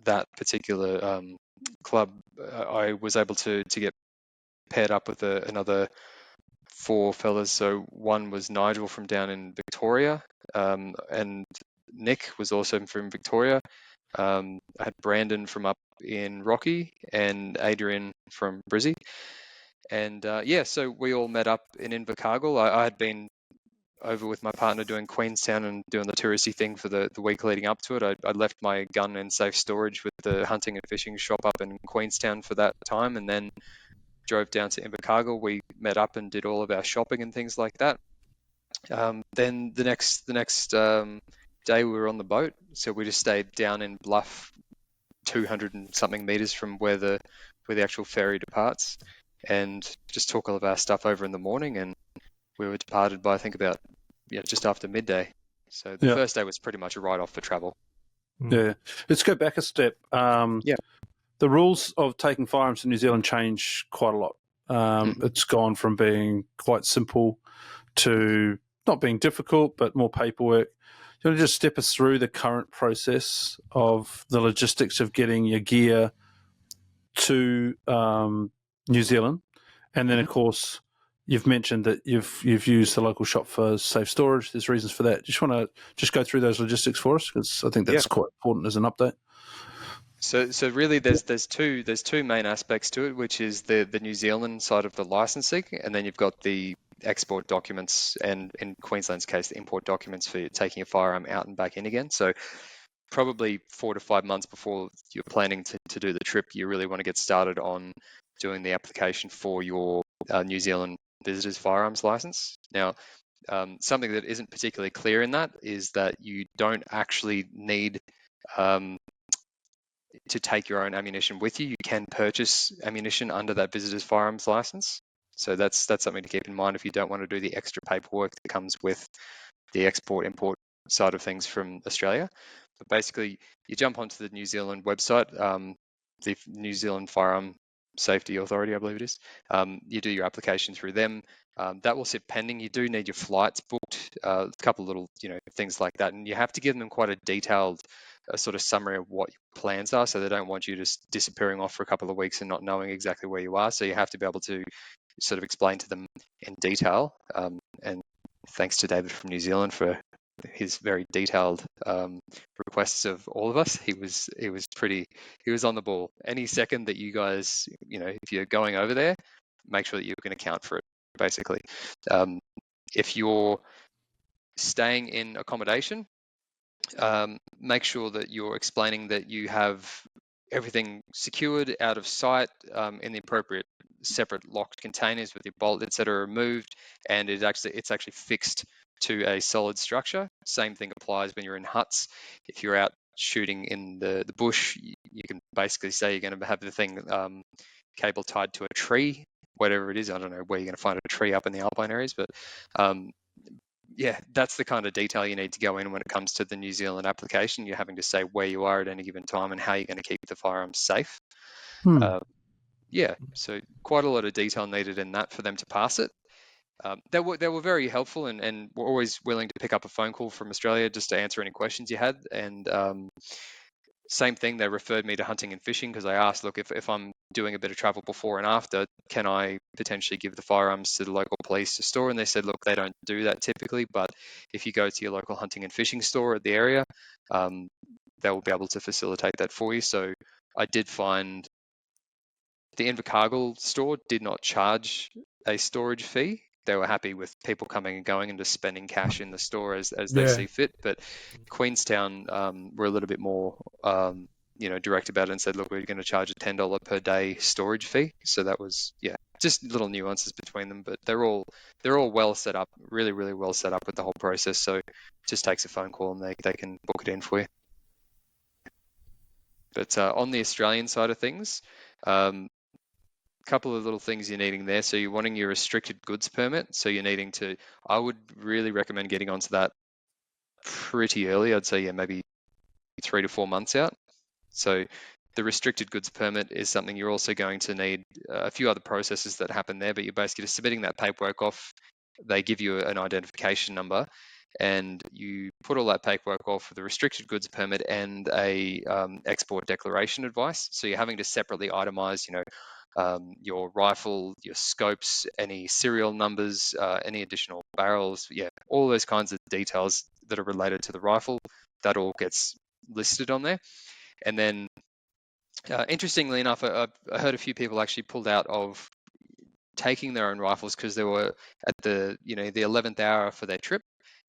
that particular club, I was able to get paired up with another 4 fellas. So one was Nigel from down in Victoria, and Nick was also from Victoria. I had Brandon from up in Rocky and Adrian from Brizzy. And so we all met up in Invercargill. I had been over with my partner doing Queenstown and doing the touristy thing for the week leading up to it. I left my gun in safe storage with the hunting and fishing shop up in Queenstown for that time, and then drove down to Invercargill. We met up and did all of our shopping and things like that. Then the next day we were on the boat, so we just stayed down in Bluff, 200 and something meters from where the actual ferry departs, and just took all of our stuff over in the morning, and we were departed by, I think, about just after midday. So the first day was pretty much a write-off for travel. Yeah. Let's go back a step. The rules of taking firearms in New Zealand change quite a lot. It's gone from being quite simple to not being difficult, but more paperwork. Do you want to just step us through the current process of the logistics of getting your gear to New Zealand? And then, of course, you've mentioned that you've used the local shop for safe storage. There's reasons for that. Just want to go through those logistics for us, because I think that's quite important as an update. So really, there's two main aspects to it, which is the New Zealand side of the licensing, and then you've got the export documents, and in Queensland's case, the import documents for taking a firearm out and back in again. So probably 4 to 5 months before you're planning to do the trip, you really want to get started on doing the application for your New Zealand visitor's firearms license. Now, something that isn't particularly clear in that is that you don't actually need to take your own ammunition with you. You can purchase ammunition under that visitor's firearms license. So that's something to keep in mind if you don't want to do the extra paperwork that comes with the export-import side of things from Australia. But basically, you jump onto the New Zealand website, the New Zealand Firearm Safety Authority, I believe it is. You do your application through them. That will sit pending. You do need your flights booked, a couple of little things like that, and you have to give them quite a detailed sort of summary of what your plans are, so they don't want you just disappearing off for a couple of weeks and not knowing exactly where you are. So you have to be able to sort of explain to them in detail. And thanks to David from New Zealand for his very detailed requests of all of us. He was on the ball. Any second that you guys, if you're going over there, make sure that you can account for it, basically. If you're staying in accommodation, make sure that you're explaining that you have everything secured out of sight in the appropriate separate locked containers with your bolt, etc., removed, and it's actually fixed to a solid structure. Same thing applies when you're in huts. If you're out shooting in the bush, you can basically say you're going to have the thing cable tied to a tree, whatever it is. I don't know where you're going to find a tree up in the alpine areas, but that's the kind of detail you need to go in when it comes to the New Zealand application. You're having to say where you are at any given time and how you're going to keep the firearms safe. So quite a lot of detail needed in that for them to pass it. They were very helpful and were always willing to pick up a phone call from Australia just to answer any questions you had. And same thing. They referred me to hunting and fishing because I asked, look, if I'm doing a bit of travel before and after, can I potentially give the firearms to the local police to store? And they said, look, they don't do that typically, but if you go to your local hunting and fishing store at the area, they will be able to facilitate that for you. So I did find the Invercargill store did not charge a storage fee. They were happy with people coming and going and just spending cash in the store as they see fit. But Queenstown were a little bit more direct about it and said, look, we're going to charge a $10 per day storage fee. So that was just little nuances between them, but they're all well set up, really, really well set up with the whole process. So it just takes a phone call and they can book it in for you. But on the Australian side of things, couple of little things you're needing there. So you're wanting your restricted goods permit. So you're needing to, I would really recommend getting onto that pretty early. I'd say, maybe 3 to 4 months out. So the restricted goods permit is something you're also going to need a few other processes that happen there, but you're basically just submitting that paperwork off. They give you an identification number and you put all that paperwork off for the restricted goods permit and a export declaration advice. So you're having to separately itemize, your rifle, your scopes, any serial numbers, any additional barrels, all those kinds of details that are related to the rifle, that all gets listed on there. And then, interestingly enough, I heard a few people actually pulled out of taking their own rifles because they were at the 11th hour for their trip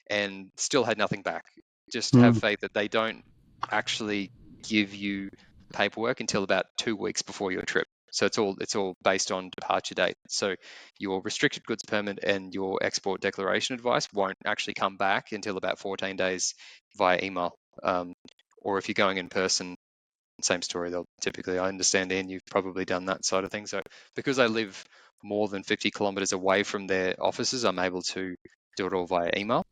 and still had nothing back. Just have faith that they don't actually give you paperwork until about 2 weeks before your trip. So it's all based on departure date. So your restricted goods permit and your export declaration advice won't actually come back until about 14 days via email. Or if you're going in person, same story. They'll typically, I understand, Ian, you've probably done that side of things. So because I live more than 50 kilometers away from their offices, I'm able to do it all via email.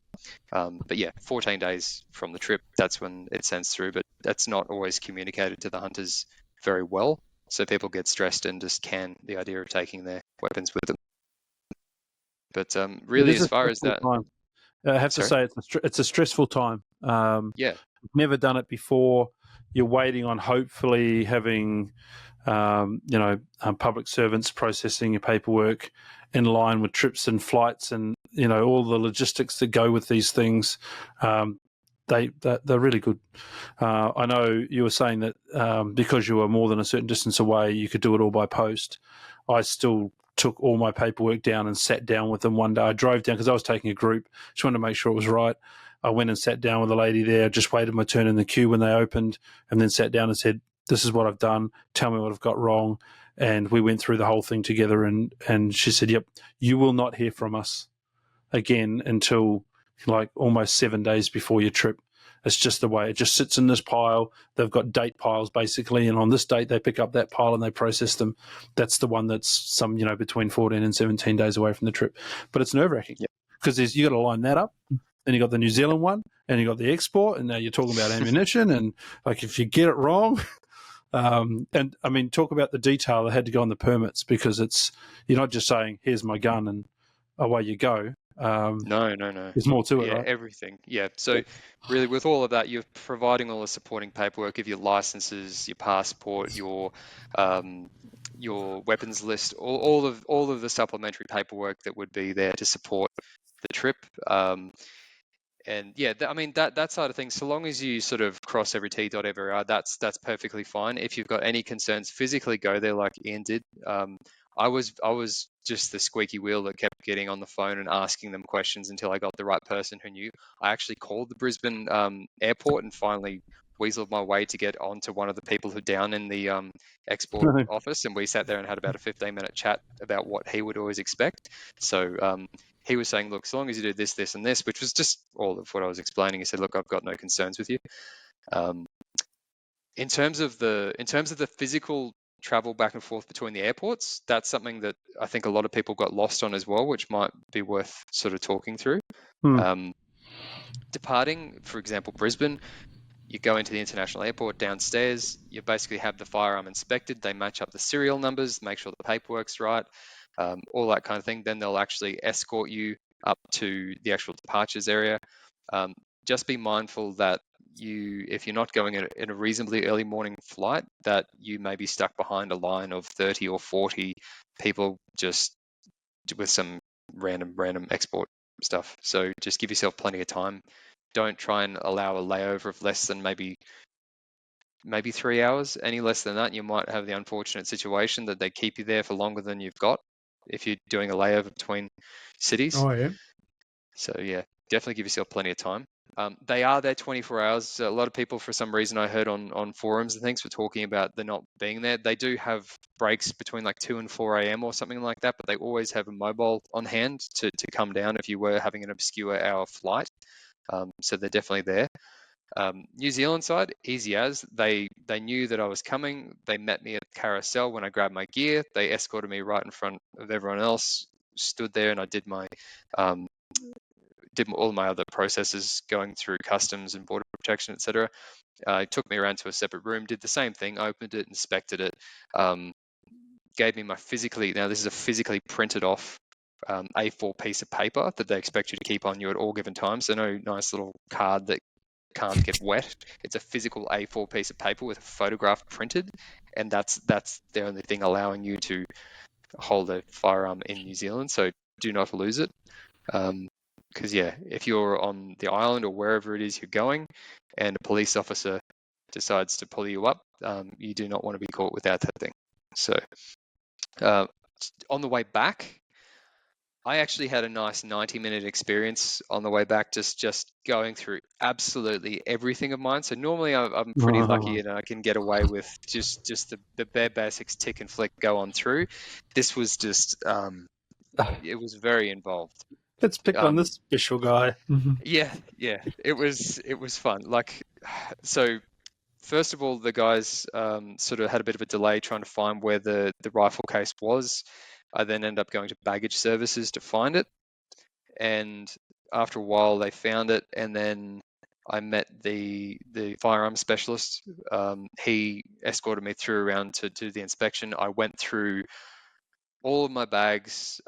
But 14 days from the trip, that's when it sends through. But that's not always communicated to the hunters very well. So people get stressed and just can the idea of taking their weapons with them. But really, as far as that, time. I have to say it's a stressful time. Never done it before. You're waiting on hopefully having, public servants processing your paperwork in line with trips and flights and, all the logistics that go with these things. They're really good. I know you were saying that because you were more than a certain distance away, you could do it all by post. I still took all my paperwork down and sat down with them one day. I drove down because I was taking a group. Just wanted to make sure it was right. I went and sat down with a lady there, just waited my turn in the queue when they opened, and then sat down and said, this is what I've done. Tell me what I've got wrong. And we went through the whole thing together. And she said, yep, you will not hear from us again until like almost 7 days before your trip. It's just the way it just sits in this pile. They've got date piles basically, and on this date they pick up that pile and they process them. That's the one that's some between 14 and 17 days away from the trip. But it's nerve-wracking because you got to line that up. Then you got the New Zealand one, and you got the export, and now you're talking about ammunition, and like if you get it wrong, and I mean talk about the detail that had to go on the permits because you're not just saying here's my gun and away you go. No. There's more to it, right? Everything. Yeah. So really with all of that, you're providing all the supporting paperwork of your licenses, your passport, your weapons list, all of the supplementary paperwork that would be there to support the trip. That side of things, so long as you sort of cross every T, dot every I, that's perfectly fine. If you've got any concerns, physically go there like Ian did. I was just the squeaky wheel that kept getting on the phone and asking them questions until I got the right person who knew. I actually called the Brisbane airport and finally weaseled my way to get onto one of the people who down in the export office, and we sat there and had about a 15-minute chat about what he would always expect. So he was saying, look, so long as you do this, this, and this, which was just all of what I was explaining. He said, look, I've got no concerns with you. In terms of the physical travel back and forth between the airports, that's something that I think a lot of people got lost on as well, which might be worth sort of talking through. Departing, for example, Brisbane, you go into the international airport downstairs, you basically have the firearm inspected, they match up the serial numbers, make sure the paperwork's right, all that kind of thing. Then they'll actually escort you up to the actual departures area. Just be mindful that if you're not going in a reasonably early morning flight, that you may be stuck behind a line of 30 or 40 people just with some random export stuff. So just give yourself plenty of time. Don't try and allow a layover of less than maybe 3 hours. Any less than that, you might have the unfortunate situation that they keep you there for longer than you've got if you're doing a layover between cities. Oh, yeah. So yeah, definitely give yourself plenty of time. They are there 24 hours. So a lot of people, for some reason, I heard on forums and things, were talking about they're not being there. They do have breaks between like 2 and 4 a.m. or something like that, but they always have a mobile on hand to come down if you were having an obscure hour flight. So they're definitely there. New Zealand side, easy as. They knew that I was coming. They met me at the carousel when I grabbed my gear. They escorted me right in front of everyone else, stood there, and I did all my other processes going through customs and border protection, etc. Took me around to a separate room, did the same thing, opened it, inspected it, gave me my now this is a physically printed off A4 piece of paper that they expect you to keep on you at all given times. So no nice little card that can't get wet. It's a physical A4 piece of paper with a photograph printed, and that's the only thing allowing you to hold a firearm in New Zealand. So do not lose it. Because if you're on the island or wherever it is you're going, and a police officer decides to pull you up, you do not want to be caught without that thing. So on the way back, I actually had a nice 90-minute experience on the way back, just going through absolutely everything of mine. So normally I'm pretty lucky and I can get away with just the bare basics, tick and flick, go on through. This was just, it was very involved. Let's pick on this special guy. Yeah, it was fun. Like, so first of all, the guys sort of had a bit of a delay trying to find where the rifle case was. I then ended up going to baggage services to find it, and after a while they found it, and then I met the firearms specialist. He escorted me through around to do the inspection. I went through all of my bags.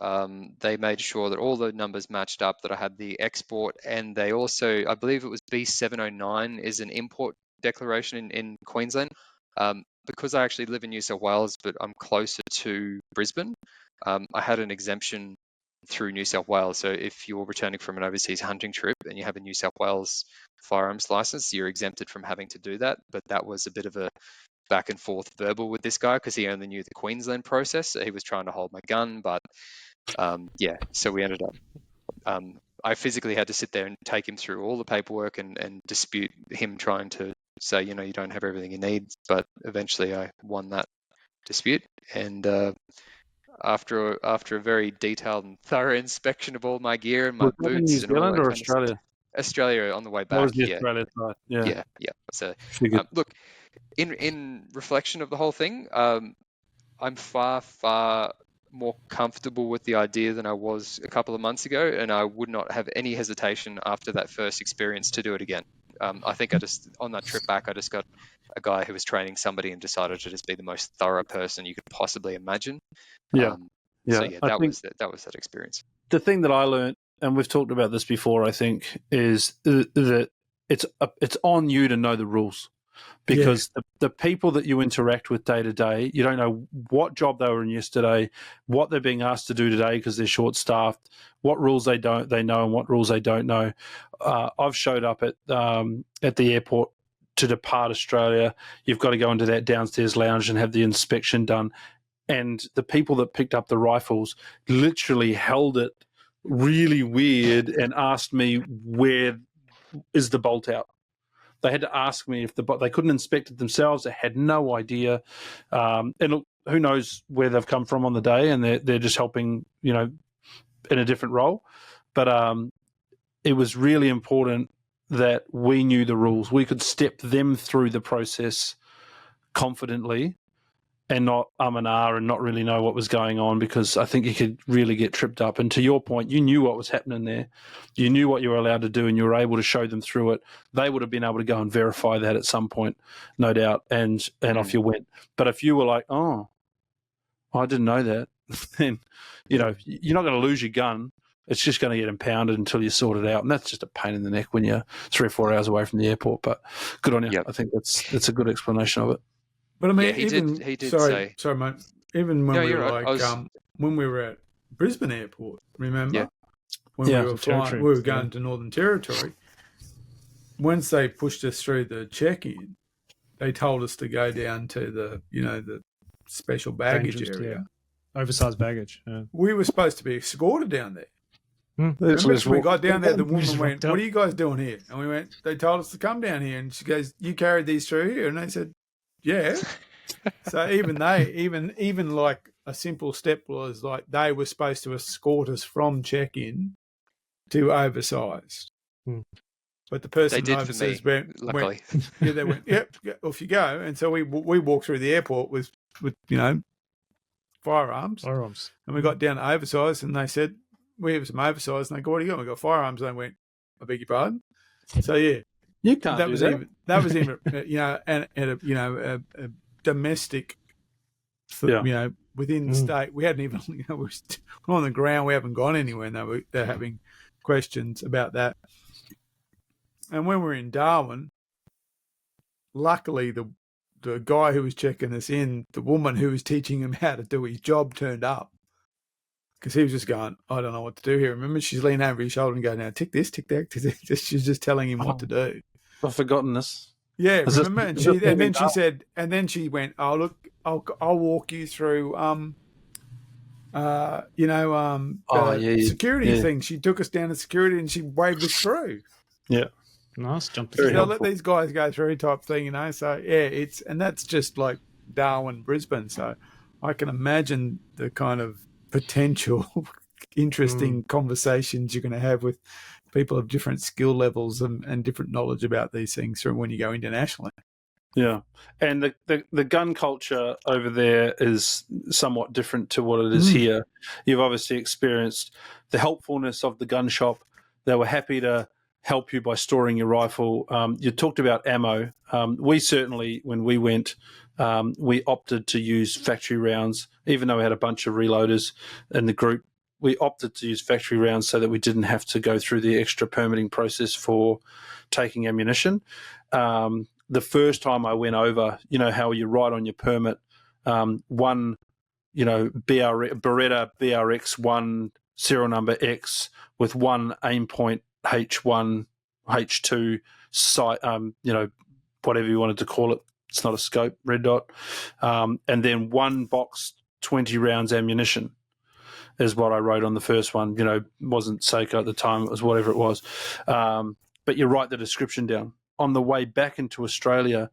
They made sure that all the numbers matched up, that I had the export, and they also, I believe it was B709 is an import declaration in Queensland. Because I actually live in New South Wales, but I'm closer to Brisbane, I had an exemption through New South Wales. So if you're returning from an overseas hunting trip and you have a New South Wales firearms license, you're exempted from having to do that. But that was a bit of a back and forth verbal with this guy because he only knew the Queensland process. So he was trying to hold my gun, but so we ended up, I physically had to sit there and take him through all the paperwork and dispute him trying to say, you don't have everything you need. But eventually I won that dispute. And after a very detailed and thorough inspection of all my gear and my boots, in New Zealand or Australia? Australia on the way back. That was the Australia side. Yeah. So look, in reflection of the whole thing, I'm far more comfortable with the idea than I was a couple of months ago, and I would not have any hesitation after that first experience to do it again. I think on that trip back, I just got a guy who was training somebody and decided to just be the most thorough person you could possibly imagine. So that was that experience. The thing that I learned, and we've talked about this before, I think, is that it's on you to know the rules. Because the people that you interact with day to day, you don't know what job they were in yesterday, what they're being asked to do today because they're short-staffed, what rules they know and what rules they don't know. I've showed up at the airport to depart Australia. You've got to go into that downstairs lounge and have the inspection done. And the people that picked up the rifles literally held it really weird and asked me, where is the bolt out? They had to ask me if they couldn't inspect it themselves. They had no idea. And look, who knows where they've come from on the day, and they're just helping, in a different role. But it was really important that we knew the rules. We could step them through the process confidently and not and ah and not really know what was going on, because I think you could really get tripped up. And to your point, you knew what was happening there. You knew what you were allowed to do, and you were able to show them through it. They would have been able to go and verify that at some point, no doubt, and off you went. But if you were like, oh, I didn't know that, then, you're not going to lose your gun, It's just going to get impounded until you sort it out, and that's just a pain in the neck when you're 3 or 4 hours away from the airport. But good on you. Yep. I think that's a good explanation of it. But I mean, Yeah, he did sorry, say. mate. Even when No, we you're were right. when we were at Brisbane Airport, remember? Yeah. When Yeah, we were flying, we were going to Northern Territory. Once they pushed us through the check-in, they told us to go down to the special baggage area. Yeah. Oversized baggage. Yeah. We were supposed to be escorted down there. That's Remember, we got down there, the woman went, up. "What are you guys doing here?" And we went, "They told us to come down here." And she goes, "You carried these through here?" And they said, "Yeah." So even like a simple step was like they were supposed to escort us from check-in to oversized. But the person They did for me, luckily. yeah, they went, yep, off you go. And so we walked through the airport with firearms. And we got down to oversized, and they said, "We have some oversized." And they go, "What do you got?" We got firearms. And they went, "I beg your pardon." So yeah, you can't. That was even a domestic, within the state. We hadn't even we're on the ground. We haven't gone anywhere. And they're having questions about that. And when we were in Darwin, luckily the guy who was checking us in, the woman who was teaching him how to do his job turned up. Because he was just going, "I don't know what to do here." Remember, she's leaning over his shoulder and going, "Now tick this, tick that." She's just telling him what to do. I've forgotten this. Yeah, remember? And then she went, "Oh look, I'll walk you through security thing." She took us down to security and she waved us through. Yeah. Nice, jump to They'll let these guys go through type thing, So yeah, and that's just like Darwin, Brisbane. So I can imagine the kind of potential interesting conversations you're going to have with people of different skill levels and different knowledge about these things from when you go internationally. Yeah, and the gun culture over there is somewhat different to what it is here. You've obviously experienced the helpfulness of the gun shop. They were happy to help you by storing your rifle. You talked about ammo. We certainly, when we went, we opted to use factory rounds, even though we had a bunch of reloaders in the group. We opted to use factory rounds so that we didn't have to go through the extra permitting process for taking ammunition. The first time I went over, how you write on your permit, one, Beretta BRX 1 serial number X with one aim point H1, H2 sight, whatever you wanted to call it. It's not a scope, red dot. And then one box, 20 rounds ammunition is what I wrote on the first one. Wasn't Seiko at the time. It was whatever it was. But you write the description down. On the way back into Australia,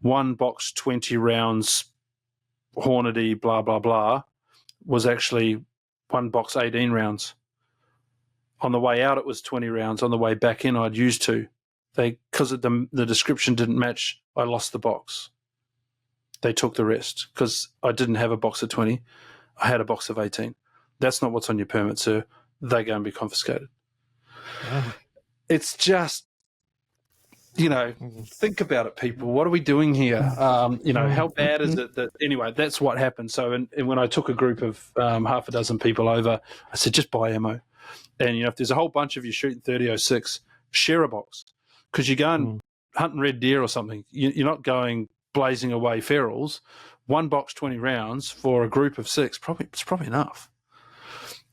one box, 20 rounds, Hornady, blah, blah, blah, was actually one box, 18 rounds. On the way out, it was 20 rounds. On the way back in, I'd used to. Because the description didn't match, I lost the box. They took the rest because I didn't have a box of 20. I had a box of 18. That's not what's on your permit, sir. They're going to be confiscated. Oh. It's just, think about it, people. What are we doing here? How bad is it that, anyway, that's what happened. So and when I took a group of half a dozen people over, I said, just buy ammo. And, if there's a whole bunch of you shooting 30-06, share a box. Because you're going hunting red deer or something. You're not going blazing away ferals. One box, 20 rounds for a group of 6, it's probably enough.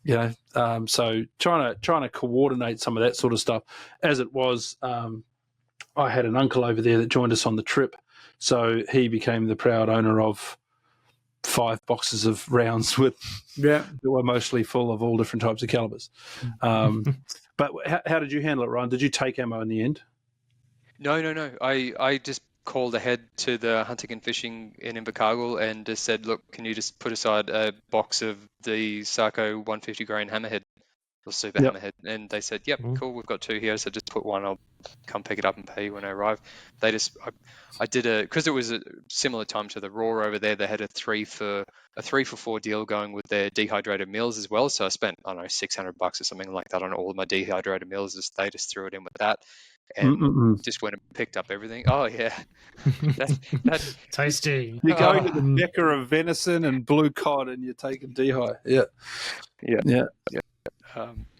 So trying to coordinate some of that sort of stuff. As it was, I had an uncle over there that joined us on the trip. So he became the proud owner of 5 boxes of rounds that were mostly full of all different types of calibers. But how did you handle it, Ryan? Did you take ammo in the end? No. I just called ahead to the hunting and fishing in Invercargill and just said, "Look, can you just put aside a box of the Sarco 150 grain hammerhead or super hammerhead?" And they said, "Yep, cool, we've got 2 here, so just put one. I'll come pick it up and pay you when I arrive." I did because it was a similar time to the Raw over there. They had a 3 for 4 deal going with their dehydrated meals as well. So I spent, I don't know, $600 or something like that on all of my dehydrated meals. They just threw it in with that. And just went and picked up everything. Oh yeah, that's tasty. You're going to the mecca of venison and blue cod, and you're taking dehy. Yeah.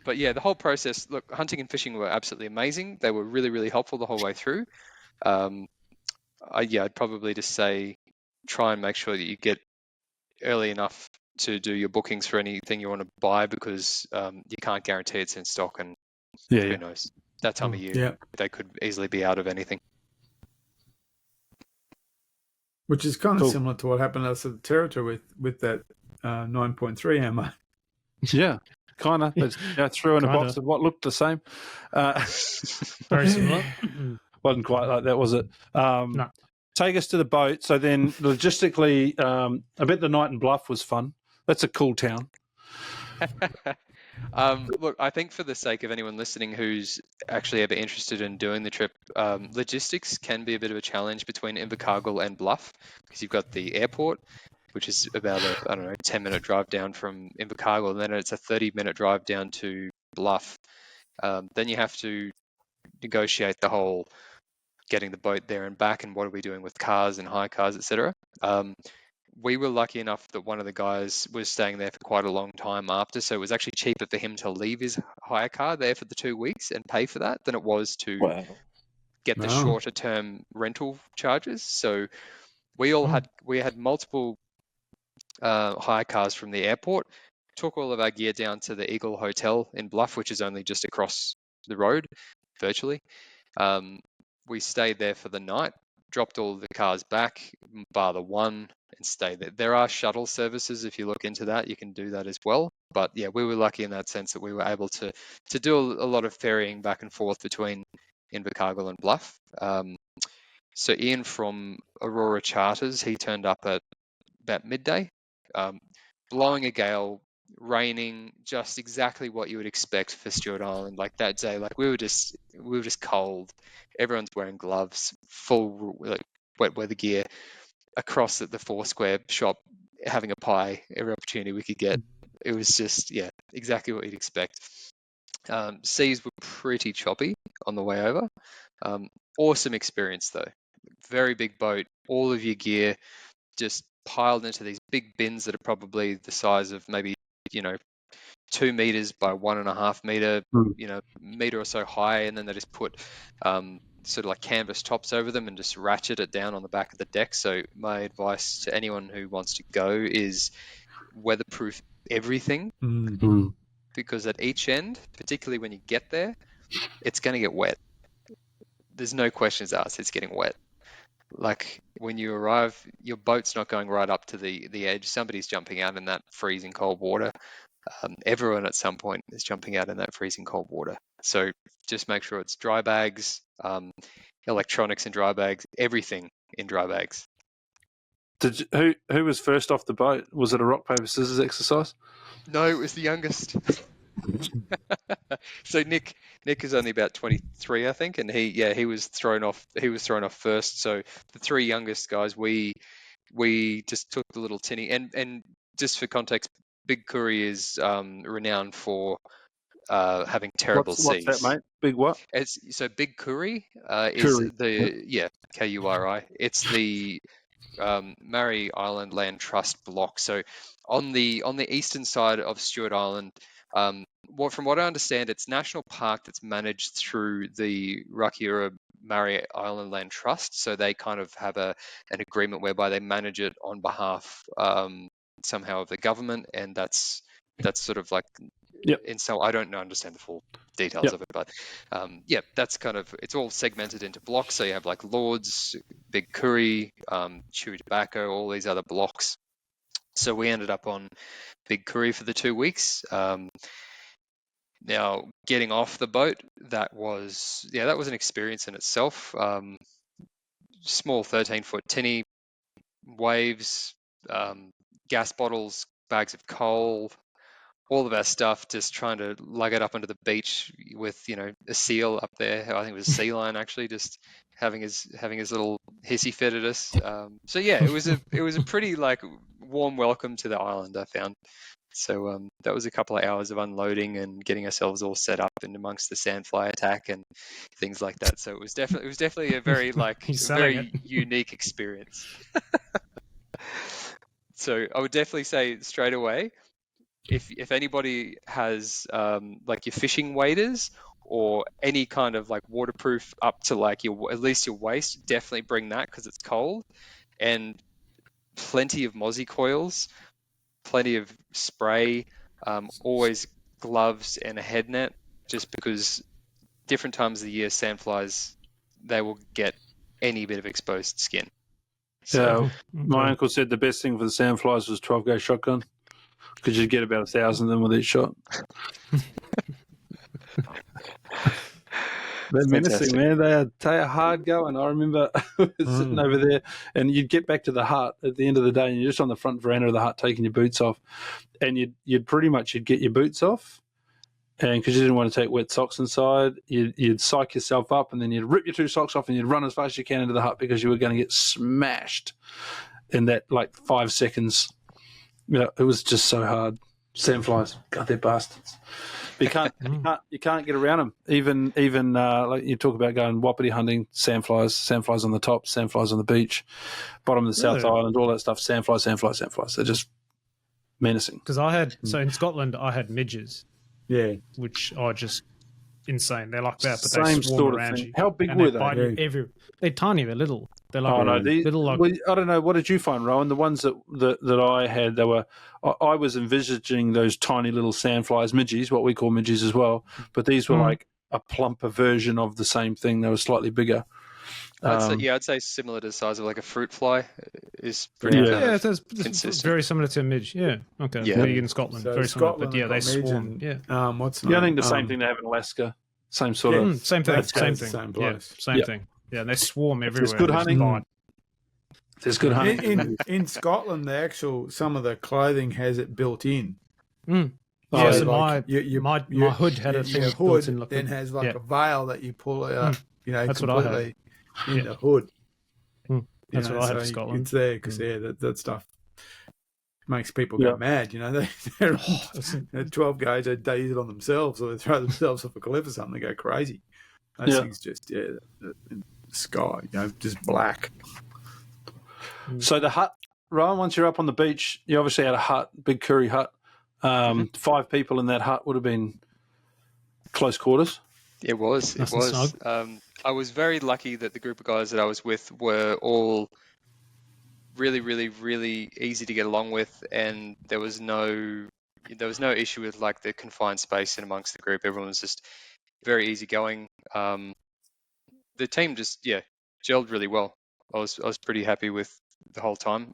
But yeah, the whole process, look, hunting and fishing were absolutely amazing. They were really, really helpful the whole way through. I'd probably just say try and make sure that you get early enough to do your bookings for anything you want to buy, because you can't guarantee it's in stock, and who knows, that time of year they could easily be out of anything. Which is kind of similar to what happened to us at the Territory with that 9.3 ammo. Yeah, kind of. Threw in a box of what looked the same. Very similar. Wasn't quite like that, was it? No. Take us to the boat. So then, logistically, I bet the night in Bluff was fun. That's a cool town. Look, I think for the sake of anyone listening who's actually ever interested in doing the trip, logistics can be a bit of a challenge between Invercargill and Bluff, because you've got the airport, which is about a 10-minute drive down from Invercargill, and then it's a 30-minute drive down to Bluff. Then you have to negotiate the whole getting the boat there and back, and what are we doing with cars and hire cars, etc. We were lucky enough that one of the guys was staying there for quite a long time after, so it was actually cheaper for him to leave his hire car there for the 2 weeks and pay for that than it was to get the shorter term rental charges. So we had multiple hire cars from the airport, took all of our gear down to the Eagle Hotel in Bluff, which is only just across the road virtually. We stayed there for the night, dropped all the cars back, bar the one, and stayed there. There are shuttle services. If you look into that, you can do that as well. But yeah, we were lucky in that sense that we were able to do a lot of ferrying back and forth between Invercargill and Bluff. So Ian from Aurora Charters, he turned up at about midday, blowing a gale, raining, just exactly what you would expect for Stewart Island. Like that day, like we were just cold. Everyone's wearing gloves, full wet weather gear, across at the Foursquare shop, having a pie every opportunity we could get. It was just exactly what you'd expect. Seas were pretty choppy on the way over. Awesome experience though. Very big boat, all of your gear just piled into these big bins that are probably the size of maybe 2 meters by 1.5 meter, meter or so high, and then they just put sort of like canvas tops over them and just ratchet it down on the back of the deck. So my advice to anyone who wants to go is weatherproof everything, because at each end, particularly when you get there, it's going to get wet. There's no questions asked, it's getting wet. Like when you arrive, your boat's not going right up to the edge. Somebody's jumping out in that freezing cold water. Everyone at some point is jumping out in that freezing cold water. So just make sure it's dry bags, electronics in dry bags, everything in dry bags. Who was first off the boat? Was it a rock, paper, scissors exercise? No, it was the youngest. So Nick is only about 23, I think, and he was thrown off. He was thrown off first. So the three youngest guys, we just took the little tinny, and just for context, Big Curry is renowned for having terrible seas. What's that, mate? Big what? So Big Curry is the Kuri. It's the Murray Island Land Trust block. So on the eastern side of Stewart Island, from what I understand, it's national park that's managed through the Rakiura Murray Island Land Trust. So they kind of have an agreement whereby they manage it on behalf somehow of the government, and that's sort of like. Yep. And so I don't understand the full details of it, but that's kind of, it's all segmented into blocks. So you have like Lords, Big Curry, Chewy Tobacco, all these other blocks. So we ended up on Big Curry for the 2 weeks. Now getting off the boat, that was an experience in itself. Small 13-foot tinny, waves, gas bottles, bags of coal, all of our stuff, just trying to lug it up onto the beach with, a seal up there. I think it was a sea lion actually, just having his little hissy fit at us. So yeah, it was a pretty like warm welcome to the island, I found. So that was a couple of hours of unloading and getting ourselves all set up in amongst the sandfly attack and things like that. So it was definitely a very unique experience. So I would definitely say straight away, if anybody has like your fishing waders or any kind of like waterproof up to like at least your waist, definitely bring that because it's cold, and plenty of mozzie coils, plenty of spray, always gloves and a head net, just because different times of the year sandflies, they will get any bit of exposed skin. So my uncle said the best thing for the sandflies was 12-gauge shotgun, because you'd get about 1,000 of them with each shot. They're menacing, man. They are hard going. I remember sitting over there, and you'd get back to the hut at the end of the day, and you're just on the front veranda of the hut taking your boots off, and you'd get your boots off, and because you didn't want to take wet socks inside, you'd psych yourself up, and then you'd rip your 2 socks off, and you'd run as fast as you can into the hut because you were going to get smashed in that like 5 seconds. It was just so hard. Sandflies, God, they're bastards. But you can't get around them. Even like you talk about going wapiti hunting, sandflies on the top, sandflies on the beach, bottom of the South Island, all that stuff. Sandflies. They're just menacing. Because so in Scotland, I had midges. Yeah, which are just insane. They're like that, but they swarm around you. How big were they? They're tiny. They're little. They're like little. Like, well, I don't know. What did you find, Rowan? The ones that I had, they were. I was envisaging those tiny little sandflies, midges, what we call midges as well. But these were like a plumper version of the same thing. They were slightly bigger. I'd say similar to the size of like a fruit fly is pretty it's very similar to a midge. Yeah, okay. Yeah, in Scotland, so very similar. But they swarm. What's I think the same thing they have in Alaska. Same sort of same thing. Same thing. Thing. Yeah, and they swarm everywhere. There's good hunting. There's good hunting. In Scotland, some of the clothing has it built in. Yeah, so my hood had a thing built in. Then has like a veil that you pull out. That's completely in the hood. That's what I had in Scotland. It's there because that stuff makes people go mad. They're 12 guys, they use it on themselves, or they throw themselves off a cliff or something. They go crazy. Those things just in the sky, just black. So the hut, Ryan, once you're up on the beach, you obviously had a hut, big Kuri hut. 5 people in that hut would have been close quarters. It was. I was very lucky that the group of guys that I was with were all really, really, really easy to get along with, and there was no issue with like the confined space in amongst the group. Everyone was just very easygoing. The team just gelled really well. I was pretty happy with the whole time.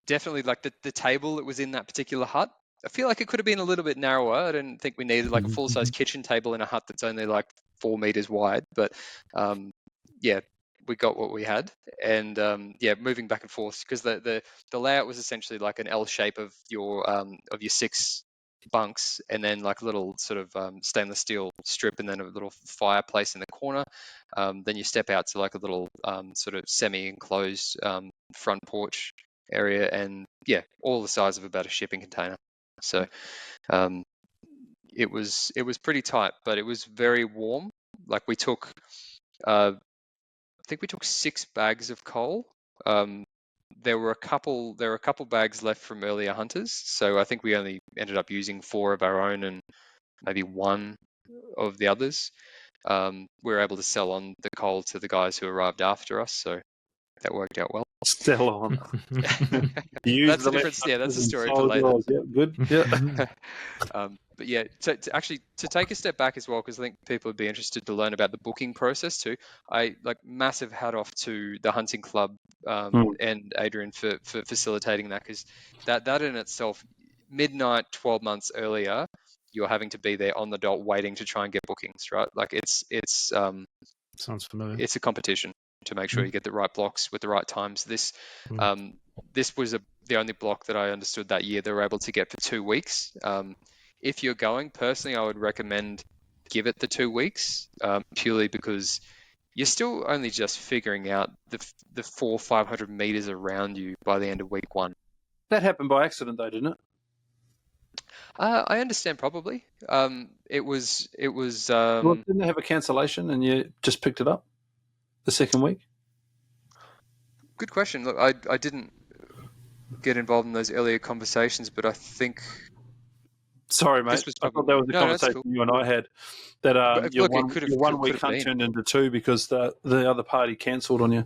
Definitely like the table that was in that particular hut, I feel like it could have been a little bit narrower. I didn't think we needed like a full-size kitchen table in a hut that's only like 4 meters wide, but we got what we had. And moving back and forth, because the layout was essentially like an L shape of your 6 bunks, and then like a little sort of stainless steel strip, and then a little fireplace in the corner. Then you step out to like a little sort of semi-enclosed front porch area, and all the size of about a shipping container. So it was pretty tight, but it was very warm. Like we took, I think we took 6 bags of coal. There were a couple bags left from earlier hunters, so I think we only ended up using 4 of our own and maybe 1 of the others. We were able to sell on the coal to the guys who arrived after us, so that worked out well. Sell on. That's the difference. Yeah, that's a story for later. Yeah, good. Yeah. But to take a step back as well, because I think people would be interested to learn about the booking process too. I like massive hat off to the hunting club and Adrian for facilitating that, because that in itself, midnight 12 months earlier, you're having to be there on the dot waiting to try and get bookings, right? Like it's sounds familiar. It's a competition to make sure you get the right blocks with the right times. This was the only block that I understood that year they were able to get for 2 weeks. If you're going, personally, I would recommend give it the 2 weeks, purely because you're still only just figuring out the 400-500 meters around you by the end of week 1. That happened by accident, though, didn't it? I understand, probably. It was. Well, didn't they have a cancellation and you just picked it up the second week? Good question. Look, I didn't. get involved in those earlier conversations, but I think Sorry, mate. this was I probably thought that was the no, that's conversation cool. you and I had. That But your look, it one could your 1 week have hunt been. turned into 2 because the other party cancelled on you.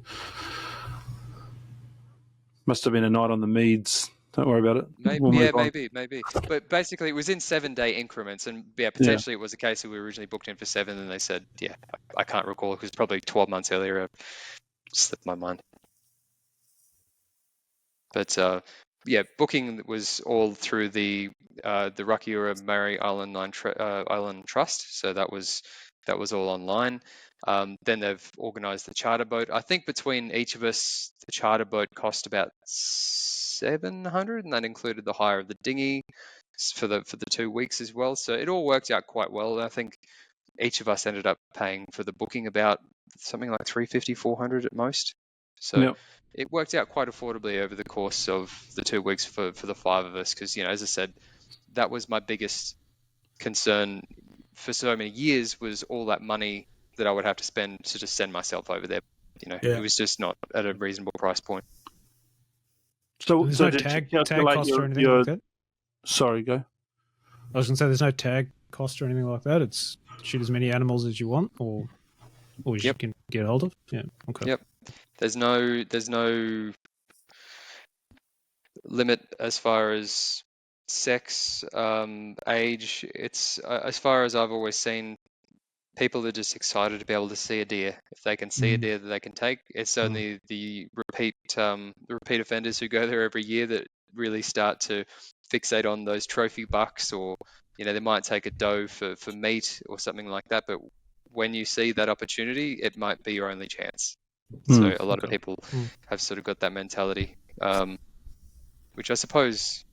Must have been a night on the Meads. Don't worry about it. We'll move on. Maybe. But basically, it was in 7-day increments, and potentially it was a case that we were originally booked in for 7, and they said, I can't recall because probably 12 months earlier. It slipped my mind. But booking was all through the Rakiura Murray Island Island Trust, so that was all online. Then they've organised the charter boat. I think between each of us, the charter boat cost about $700, and that included the hire of the dinghy for the 2 weeks as well. So it all worked out quite well. I think each of us ended up paying for the booking about something like $350, $400 at most. So it worked out quite affordably over the course of the 2 weeks for the 5 of us, because, as I said, that was my biggest concern for so many years, was all that money that I would have to spend to just send myself over there. It was just not at a reasonable price point. So there's no did tag you calculate cost or anything like that? Sorry, go. I was going to say there's no tag cost or anything like that. It's shoot as many animals as you want, or you can get hold of. Yeah. Okay. Yep. There's no limit as far as sex, age. It's as far as I've always seen, people are just excited to be able to see a deer. If they can see a deer that they can take, it's only the repeat offenders who go there every year that really start to fixate on those trophy bucks, or they might take a doe for meat or something like that. But when you see that opportunity, it might be your only chance. So a lot of people have sort of got that mentality, which I suppose,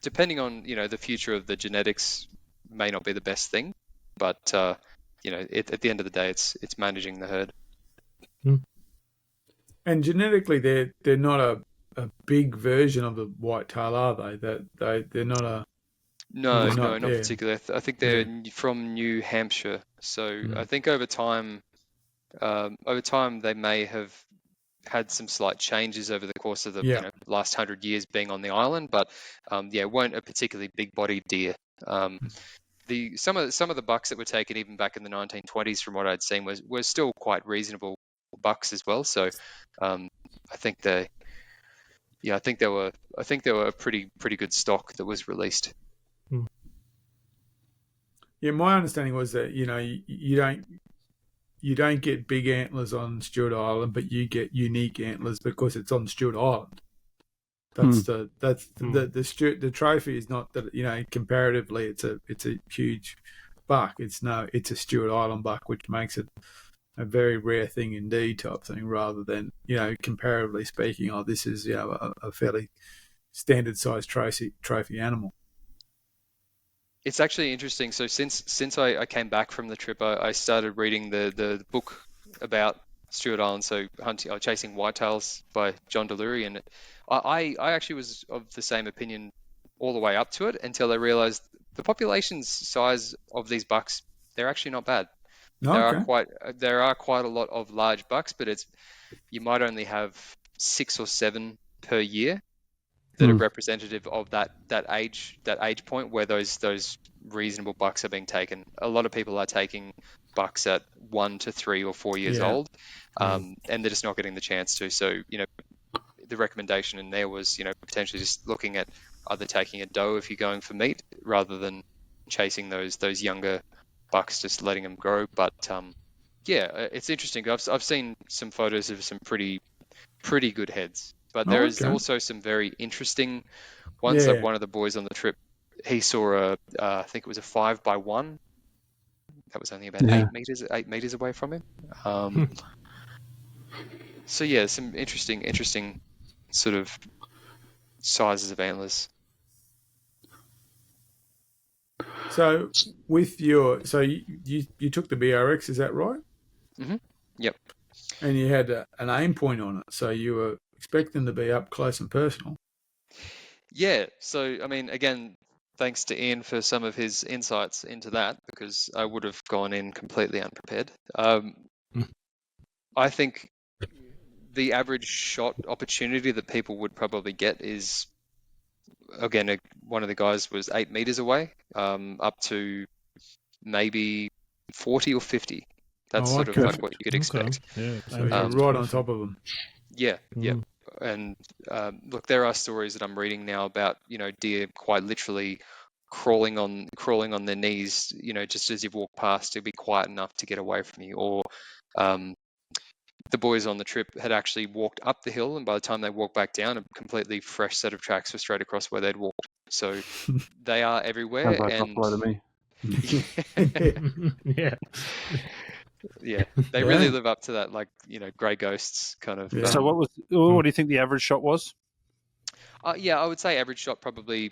depending on the future of the genetics, may not be the best thing, but at the end of the day, it's managing the herd. And genetically, they're not a big version of the whitetail, are they? That they're not a no, not particularly. I think they're from New Hampshire. So I think over time they may have had some slight changes over the course of the last 100 years being on the island, but weren't a particularly big-bodied deer. Some of the bucks that were taken even back in the 1920s, from what I'd seen, were still quite reasonable bucks as well. So I think they were a pretty good stock that was released. Yeah, my understanding was that you don't get big antlers on Stewart Island, but you get unique antlers because it's on Stewart Island. The trophy is not that, comparatively it's a huge buck. It's a Stewart Island buck, which makes it a very rare thing indeed type thing, rather than comparatively speaking, this is a fairly standard sized trophy animal. It's actually interesting. So since I came back from the trip, I started reading the book about Stewart Island, so Chasing Whitetails by John Delury, and I actually was of the same opinion all the way up to it until I realized the population size of these bucks, they're actually not bad. There are quite a lot of large bucks, but you might only have 6 or 7 per year that are representative of that age point where those reasonable bucks are being taken. A lot of people are taking bucks at 1 to 3 or 4 years old, and they're just not getting the chance to. So the recommendation in there was potentially just looking at either taking a doe if you're going for meat, rather than chasing those younger bucks, just letting them grow. But it's interesting. I've seen some photos of some pretty good heads. But there is also some very interesting ones. Like one of the boys on the trip, he saw I think it was a 5x1. That was only about 8 meters away from him. So some interesting sort of sizes of antlers. So with you took the BRX, is that right? Mm-hmm. Yep. And you had an aim point on it, so you were expecting to be up close and personal. Yeah. So I mean, again, thanks to Ian for some of his insights into that, because I would have gone in completely unprepared. I think the average shot opportunity that people would probably get is, again, one of the guys was 8 meters away, up to maybe 40 or 50. That's sort of like what you could expect. Yeah, So you're right on top of them. Yeah, yeah. And look, there are stories that I'm reading now about, deer quite literally crawling on their knees, just as you've walked past to be quiet enough to get away from you. Or the boys on the trip had actually walked up the hill, and by the time they walked back down, a completely fresh set of tracks were straight across where they'd walked. So they are everywhere. And to me. Yeah. Yeah, they really live up to that, like, grey ghosts kind of. So what do you think the average shot was? Yeah, I would say average shot probably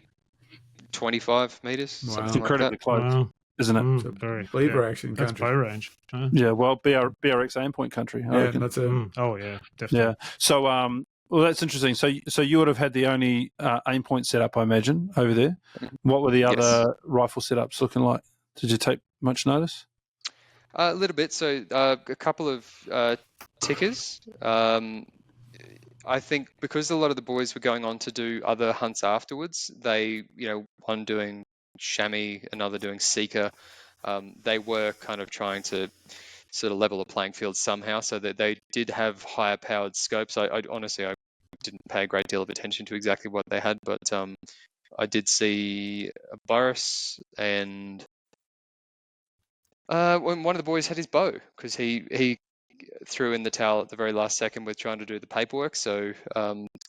25 meters. Wow. Something It's incredibly like close, Wow. isn't it? So Very. Lever action That's country. bow range. Huh? Yeah, well, BRX aim point country. I Yeah, reckon. that's it. Oh yeah, definitely. Yeah. So, well, that's interesting. So you would have had the only aim point setup, I imagine, over there. What were the other rifle setups looking like? Did you take much notice? A little bit. So a couple of tickers. I think because a lot of the boys were going on to do other hunts afterwards, they, one doing chamois, another doing seeker, they were kind of trying to sort of level the playing field somehow, so that they did have higher powered scopes. I honestly didn't pay a great deal of attention to exactly what they had, but I did see Boris, and when one of the boys had his bow, because he threw in the towel at the very last second with trying to do the paperwork, so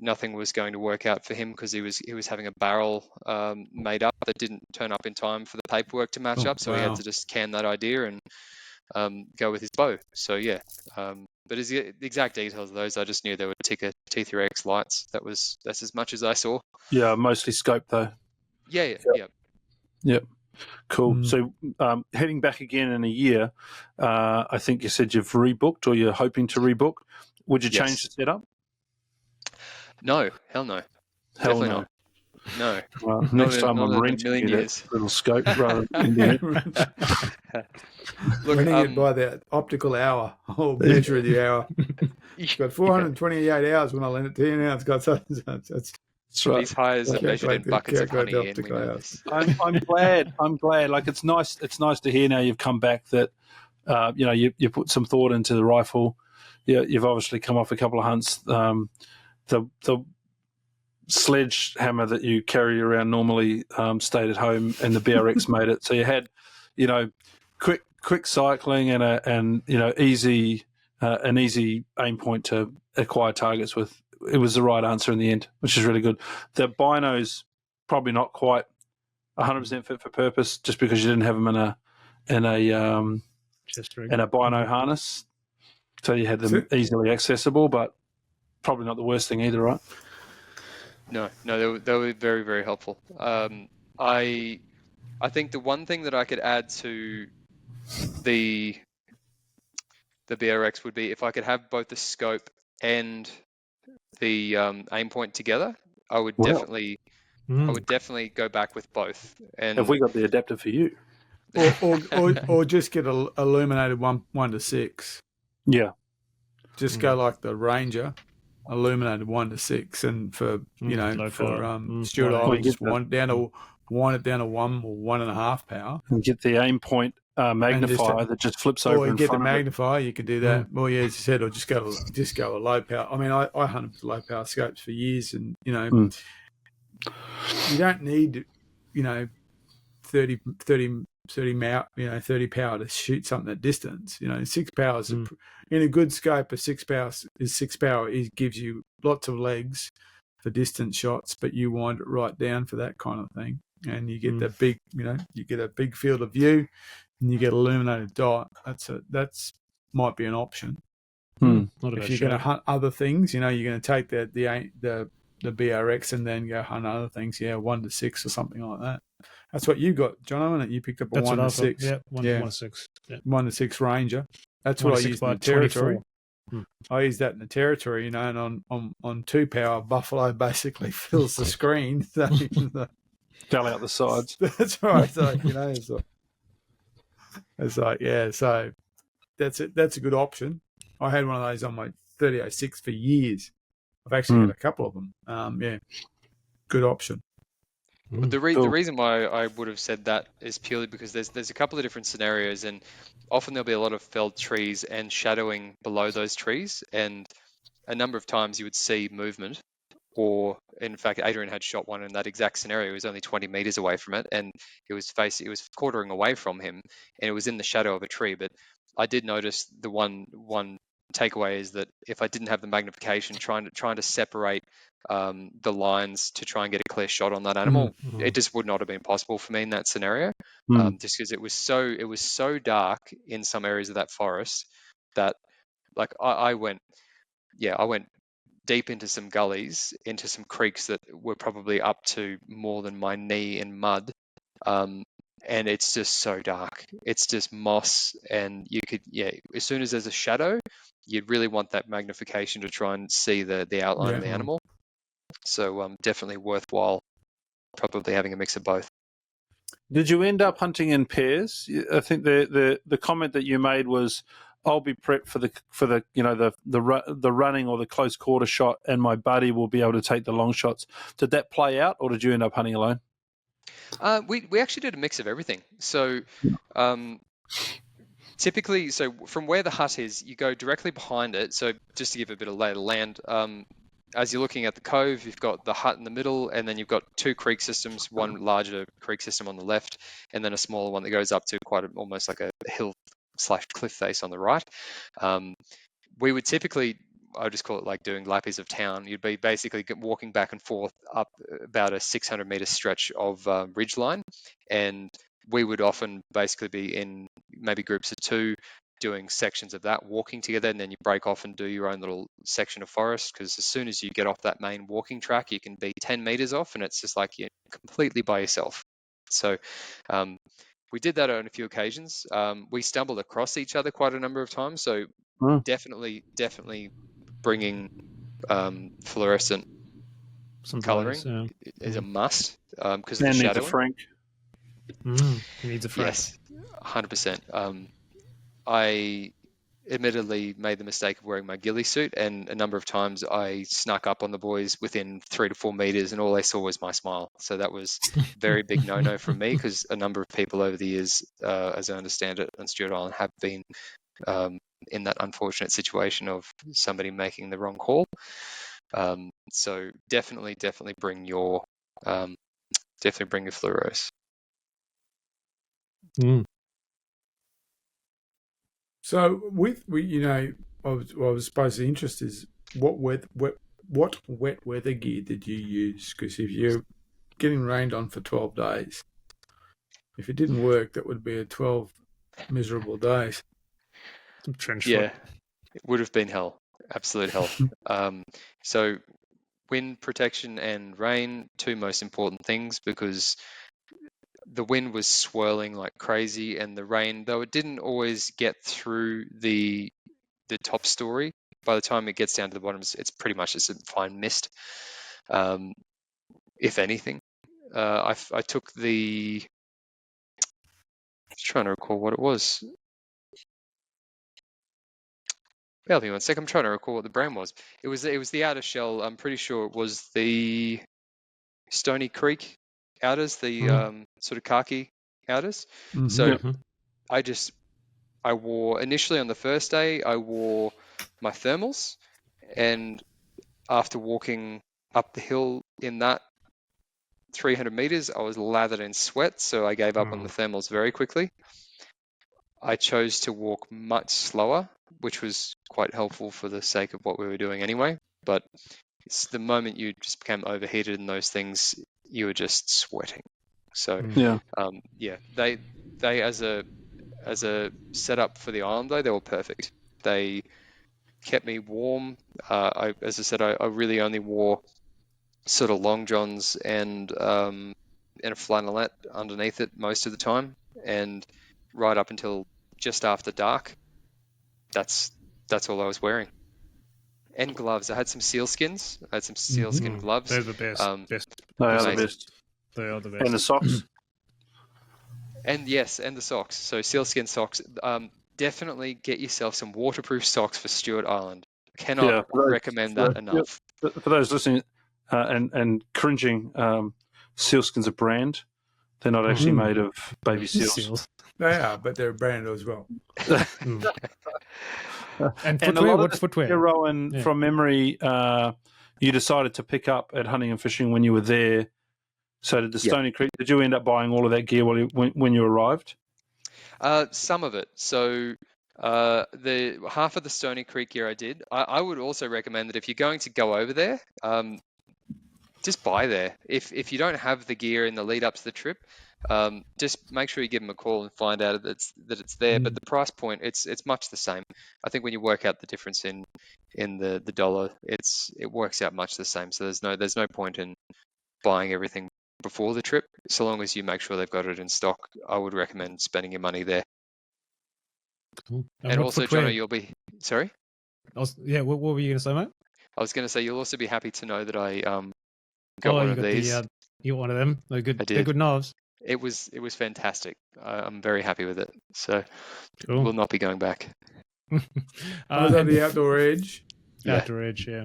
nothing was going to work out for him because he was having a barrel made up that didn't turn up in time for the paperwork to match up, so he had to just can that idea and go with his bow. So yeah, but the exact details of those, I just knew they were Tikka T3X lights. That's as much as I saw. Yeah, mostly scope though. Yeah. Yep. Cool. So heading back again in a year, I think you said you've rebooked or you're hoping to rebook. Would you change the setup? No, hell no. Hell Definitely no. not. No. Well, next time I'm renting you that little scope rather than Look, Renting it by the optical hour. I'll measure the hour. It's got 428 hours when I lend it to you now. It's got that's right. These hires are measured in buckets of honey, and we know this. I'm glad. Like it's nice to hear now you've come back that you put some thought into the rifle. You've obviously come off a couple of hunts. The sledgehammer that you carry around normally stayed at home, and the BRX made it. So you had, quick cycling and an easy aim point to acquire targets with. It was the right answer in the end, which is really good. The binos probably not quite 100% fit for purpose, just because you didn't have them in a bino harness, so you had them easily accessible, but probably not the worst thing either, right? No, they were very, very helpful. I think the one thing that I could add to the BRX would be if I could have both the scope and the aim point together. I would definitely go back with both. And have we got the adapter for you? or just get a illuminated 1:6. Yeah, just go like the Ranger, illuminated 1:6, and for Stewart Island, just wind it down to 1 or 1.5 power, and get the aim point magnifier that just flips over. Or you in get the front of magnifier, you could do that. Well, yeah, as you said, or just go a low power. I mean, I hunted with low power scopes for years, and you don't need 30 power to shoot something at distance. 6 power in a good scope. A 6 power is 6 power. It gives you lots of legs for distance shots, but you wind it right down for that kind of thing, and you get that big, you get a big field of view, and you get illuminated dot. That's might be an option. If you're going to hunt other things, you're going to take the BRX and then go hunt other things. 1:6 or something like that. That's what you got, John, isn't it? You picked up a 1:6. Yeah, 1:6. Yeah. 1:6 Ranger. That's what I used in the territory. I use that in the territory, and on 2 power, Buffalo basically fills the screen. So, fell out the sides. That's right. So, it's like, yeah. So that's it. That's a good option. I had one of those on my 3006 for years. I've actually got a couple of them. Yeah, good option. But the reason why I would have said that is purely because there's a couple of different scenarios, and often there'll be a lot of felled trees and shadowing below those trees, and a number of times you would see movement. Or in fact, Adrian had shot one in that exact scenario. He was only 20 meters away from it, and it was quartering away from him, and it was in the shadow of a tree. But I did notice the one takeaway is that if I didn't have the magnification, trying to separate the lines to try and get a clear shot on that animal, it just would not have been possible for me in that scenario. Just because it was so dark in some areas of that forest that, like, I went deep into some gullies, into some creeks that were probably up to more than my knee in mud. And it's just so dark. It's just moss, and you could, as soon as there's a shadow, you'd really want that magnification to try and see the outline of the animal. So definitely worthwhile probably having a mix of both. Did you end up hunting in pairs? I think the comment that you made was, I'll be prepped for the running or the close quarter shot, and my buddy will be able to take the long shots. Did that play out, or did you end up hunting alone? We actually did a mix of everything. So typically, from where the hut is, you go directly behind it. So just to give a bit of lay of the land, as you're looking at the cove, you've got the hut in the middle, and then you've got two creek systems, one larger creek system on the left, and then a smaller one that goes up to almost like a hill/cliff face on the right. We would typically, I just call it like doing lappies of town. You'd be basically walking back and forth up about a 600 meter stretch of ridgeline, and we would often basically be in maybe groups of two, doing sections of that, walking together, and then you break off and do your own little section of forest, because as soon as you get off that main walking track, you can be 10 meters off, and it's just like you're completely by yourself. So we did that on a few occasions. We stumbled across each other quite a number of times, so definitely bringing fluorescent coloring is a must, because of the shadowing. Needs a Frank. He needs a Frank. Yes, 100%. I admittedly made the mistake of wearing my ghillie suit, and a number of times I snuck up on the boys within 3 to 4 meters, and all they saw was my smile. So that was a very big no-no from me, because a number of people over the years, as I understand it, on Stewart Island have been in that unfortunate situation of somebody making the wrong call. So definitely bring your fluoros. So I suppose the interest is what wet weather gear did you use? Because if you're getting rained on for 12 days, if it didn't work, that would be 12 miserable days. Some trench foot. It would have been hell, absolute hell. So wind protection and rain, two most important things, because the wind was swirling like crazy, and the rain, though it didn't always get through the top story, by the time it gets down to the bottom, it's pretty much just a fine mist, if anything. I took I'm trying to recall what it was. Bear with me 1 second. I'm trying to recall what the brand was. It was the outer shell. I'm pretty sure it was the Stony Creek outers, the sort of khaki outers. So I wore, initially on the first day, I wore my thermals, and after walking up the hill in that 300 meters, I was lathered in sweat, so I gave up on the thermals very quickly. I chose to walk much slower, which was quite helpful for the sake of what we were doing anyway. But it's the moment you just became overheated in those things, you were just sweating. So they as a setup for the island, though, they were perfect. They kept me warm. As I said, I really only wore sort of long johns and a flannelette underneath it most of the time, and right up until just after dark, that's all I was wearing. And gloves. I had some sealskins. I had some sealskin gloves. They're the best. They are the best. They are the best. And the socks. And yes, and the socks. So sealskin socks. Definitely get yourself some waterproof socks for Stewart Island. cannot recommend that enough. For those listening and cringing, sealskin's a brand. They're not actually made of baby seals. They are, but they're branded as well. And footwear? What footwear? Rowan, from memory, you decided to pick up at Hunting and Fishing when you were there. So did the Stony Creek? Did you end up buying all of that gear when you arrived? Some of it. So the half of the Stony Creek gear I did. I would also recommend that if you're going to go over there, just buy there. If you don't have the gear in the lead up to the trip, just make sure you give them a call and find out that it's there. But the price point, it's much the same. I think when you work out the difference in the dollar, it works out much the same. So there's no point in buying everything before the trip. So long as you make sure they've got it in stock, I would recommend spending your money there. Cool. And also, Jono, you'll be sorry. What were you going to say, mate? I was going to say you'll also be happy to know that I got one of these. You got one of them. They're good. They're good knives. It was fantastic. I'm very happy with it. So cool. We'll not be going back. Was that the Outdoor Edge? Outdoor Edge, yeah.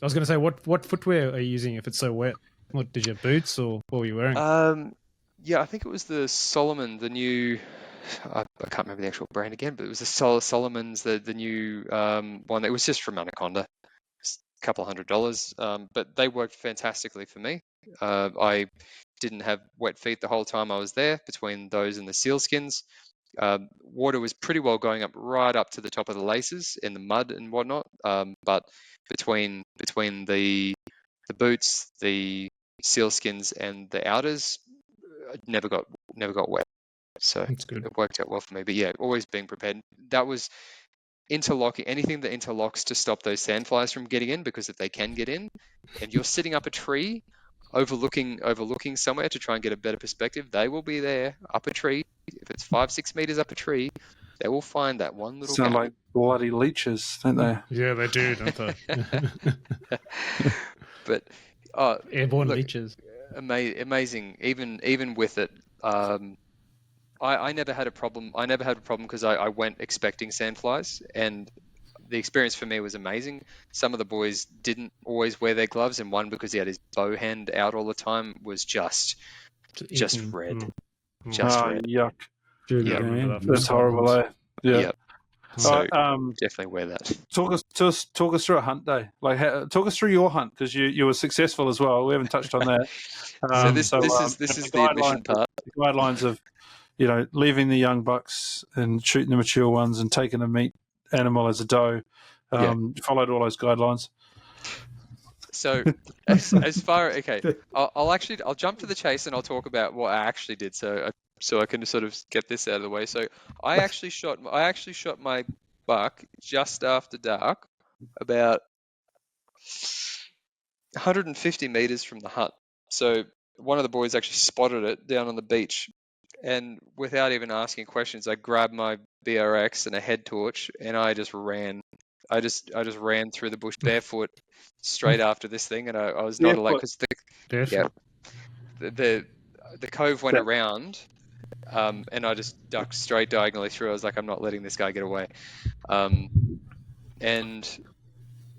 I was going to say, what footwear are you using if it's so wet? What did you have, boots or what were you wearing? I think it was the Solomon, the new. I can't remember the actual brand again, but it was the Solomon's, the new one. It was just from Anaconda, just a couple $100, but they worked fantastically for me. I didn't have wet feet the whole time I was there. Between those and the sealskins, water was pretty well going up right up to the top of the laces in the mud and whatnot. But between the boots, the sealskins, and the outers, I never got wet. So that's good. It worked out well for me. But yeah, always being prepared. That was interlocking, anything that interlocks to stop those sandflies from getting in, because if they can get in, and you're sitting up a tree overlooking somewhere to try and get a better perspective, they will be there up a tree. If it's 5-6 meters up a tree, they will find that one little Sound gap. like bloody leeches, don't they? Yeah, they do, don't they? But airborne leeches. Amazing. Even with it, I never had a problem. I never had a problem because I went expecting sandflies, and the experience for me was amazing. Some of the boys didn't always wear their gloves, and one, because he had his bow hand out all the time, was just red. Just red. Yuck. Yeah, that's horrible. Eh? Yeah. Yep. So definitely wear that. Talk us through a hunt day. Talk us through your hunt, because you were successful as well. We haven't touched on that. This is the admission part. The guidelines of leaving the young bucks and shooting the mature ones and taking a meat animal as a doe. Followed all those guidelines. So as far I'll jump to the chase and I'll talk about what I actually did. So I can sort of get this out of the way. So I actually shot my buck just after dark, about 150 meters from the hut. So one of the boys actually spotted it down on the beach, and without even asking questions, I grabbed my BRX and a head torch, and I just ran. I just ran through the bush barefoot straight after this thing, and I was not allowed, because the cove went around, and I just ducked straight diagonally through. I was like, I'm not letting this guy get away. And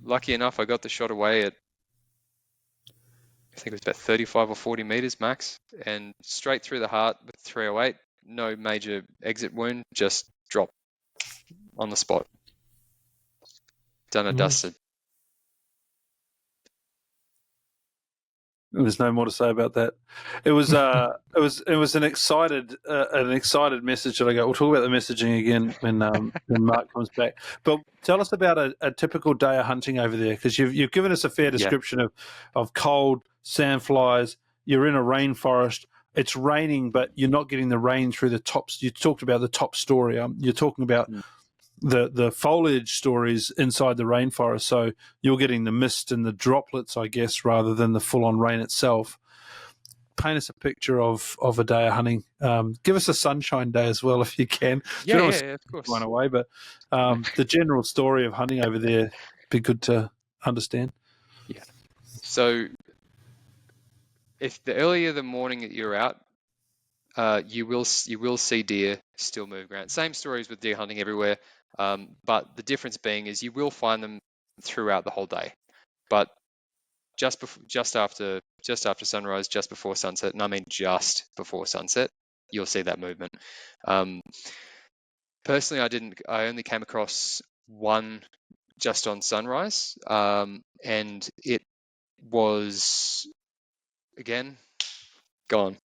lucky enough, I got the shot away at, I think it was about 35 or 40 meters max, and straight through the heart with 308. No major exit wound, just dropped on the spot. Done and dusted. There's no more to say about that. It was an excited message that I got. We'll talk about the messaging again when Mark comes back. But tell us about a typical day of hunting over there, because you've given us a fair description of cold, sandflies. You're in a rainforest. It's raining, but you're not getting the rain through the tops. You talked about the top story. You're talking about the foliage stories inside the rainforest. So you're getting the mist and the droplets, I guess, rather than the full-on rain itself. Paint us a picture of a day of hunting. Give us a sunshine day as well, if you can. Yeah, of course. Run away, but the general story of hunting over there be good to understand. Yeah. So if the earlier the morning that you're out, you will see deer still move around. Same stories with deer hunting everywhere, but the difference being is you will find them throughout the whole day. But just after sunrise, just before sunset, and I mean just before sunset, you'll see that movement. Personally, I only came across one just on sunrise, and it was again gone.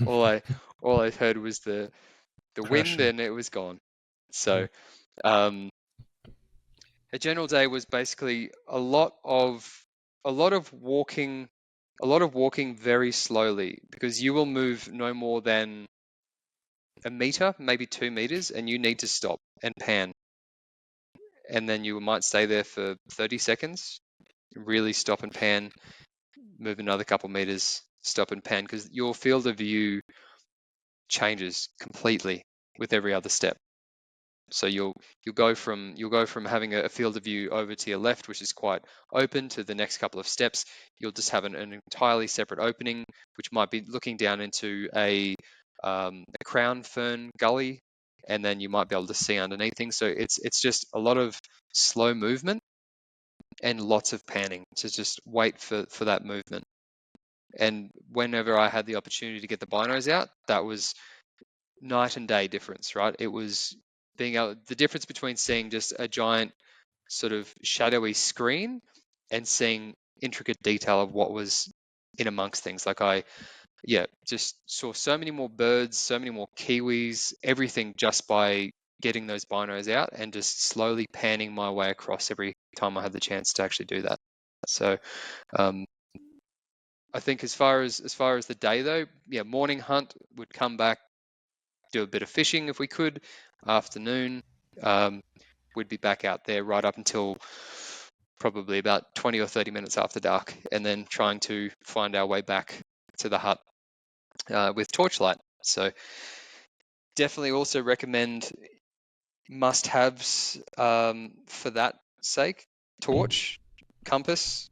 all I heard was the wind, and it was gone. So a general day was basically a lot of walking very slowly, because you will move no more than a meter, maybe 2 meters, and you need to stop and pan. And then you might stay there for 30 seconds, really stop and pan, move another couple meters, stop and pan, because your field of view changes completely with every other step. So you'll go from having a field of view over to your left, which is quite open, to the next couple of steps. You'll just have an entirely separate opening, which might be looking down into a crown fern gully, and then you might be able to see underneath things. So it's just a lot of slow movement and lots of panning to just wait for that movement. And whenever I had the opportunity to get the binos out, that was night and day difference, right? It was the difference between seeing just a giant sort of shadowy screen and seeing intricate detail of what was in amongst things. Like I just saw so many more birds, so many more kiwis, everything just by getting those binos out and just slowly panning my way across every time I had the chance to actually do that. So I think as far as the day though, morning hunt, would come back, do a bit of fishing if we could. Afternoon, we'd be back out there right up until probably about 20 or 30 minutes after dark, and then trying to find our way back to the hut with torchlight. So definitely also recommend must-haves for that sake: torch, compass,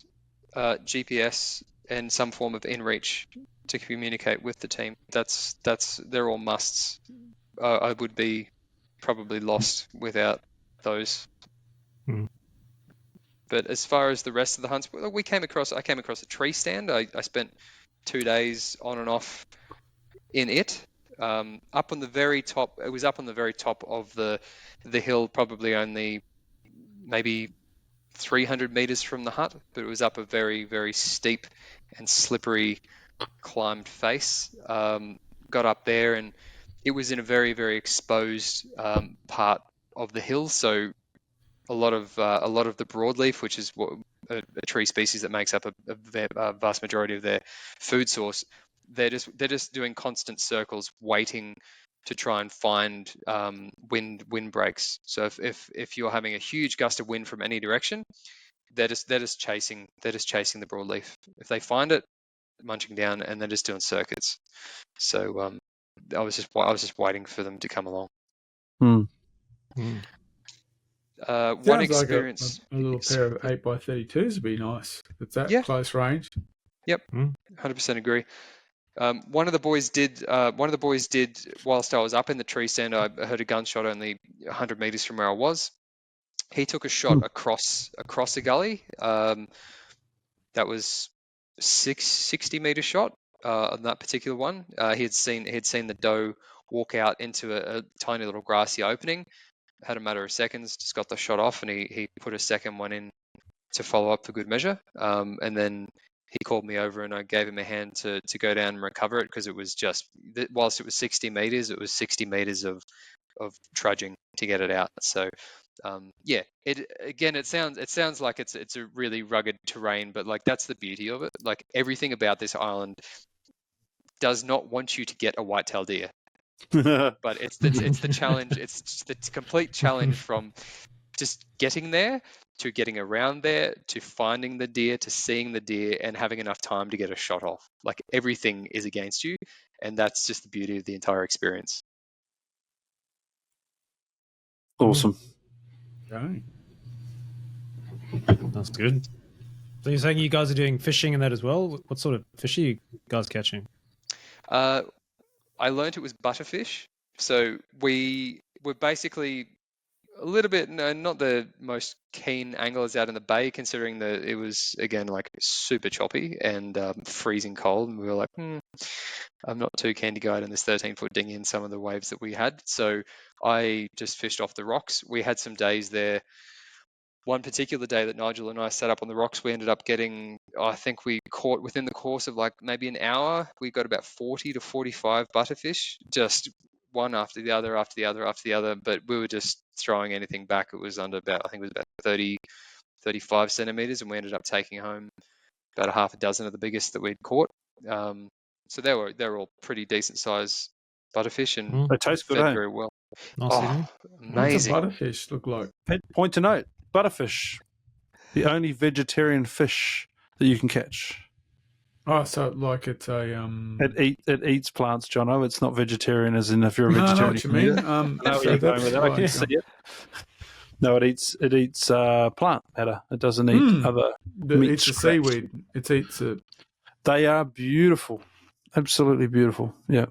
GPS, and some form of inReach to communicate with the team. They're all musts. I would be probably lost without those. But as far as the rest of the hunts, I came across a tree stand. I spent 2 days on and off in it. Up on the very top, it was up on the very top of the hill, probably only maybe 300 meters from the hut, but it was up a very, very steep and slippery climbed face. Got up there, and it was in a very, very exposed part of the hill. So a lot of the broadleaf, which is a tree species that makes up a vast majority of their food source, they're just doing constant circles, waiting to try and find wind breaks. So if you're having a huge gust of wind from any direction, they're just chasing the broadleaf. If they find it, munching down, and they're just doing circuits. So I was just waiting for them to come along. One experience, like a little pair of 8x32s would be nice. It's that close range. Yep, 100% agree. One of the boys did whilst I was up in the tree stand. I heard a gunshot only 100 meters from where I was. He took a shot across a gully. That was 60-meter shot on that particular one. He had seen the doe walk out into a tiny little grassy opening. Had a matter of seconds, just got the shot off, and he put a second one in to follow up for good measure. And then he called me over, and I gave him a hand to go down and recover it, because it was just, whilst it was 60 meters, it was 60 meters of trudging to get it out. So it sounds like it's a really rugged terrain, but like that's the beauty of it. Like everything about this island does not want you to get a whitetail deer. But it's the challenge. It's the complete challenge from just getting there to getting around there to finding the deer to seeing the deer and having enough time to get a shot off. Like everything is against you, and that's just the beauty of the entire experience. Awesome. Okay. That's good. So you're saying you guys are doing fishing and that as well? What sort of fish are you guys catching? I learned it was butterfish. So we were basically a little bit, no, not the most keen anglers out in the bay, considering that it was, again, like super choppy and freezing cold. And we were like, I'm not too keen to go out in this 13-foot dinghy in some of the waves that we had. So I just fished off the rocks. We had some days there. One particular day that Nigel and I sat up on the rocks, we ended up getting, I think we caught within the course of like maybe an hour, we got about 40 to 45 butterfish, just one after the other, after the other, after the other. But we were just throwing anything back. It was under about, I think it was about 30, 35 centimeters, and we ended up taking home about a half a dozen of the biggest that we'd caught. So they were all pretty decent size butterfish and They taste good, fed eh? very well. Nice eating. Amazing. What's a butterfish look like? Point to note, butterfish, the only vegetarian fish that you can catch. Oh, so like it's a It eats plants, Jono. It's not vegetarian, as in if you're a vegetarian. I know what you mean. I know where you're going with that. I can see it. No, it eats plant matter. It doesn't eat other meat it's a scraps. seaweed. It eats a. They are beautiful, absolutely beautiful. Yeah.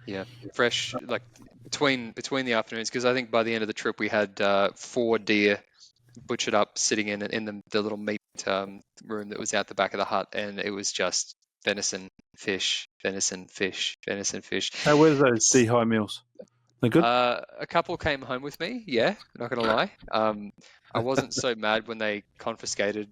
Yeah, fresh, like between the afternoons, because I think by the end of the trip we had 4 deer butchered up, sitting in the little meat room that was out the back of the hut, and it was just venison, fish, venison, fish, venison, fish. How were those D-high meals? They're good? A couple came home with me, yeah, not going to lie. I wasn't so mad when they confiscated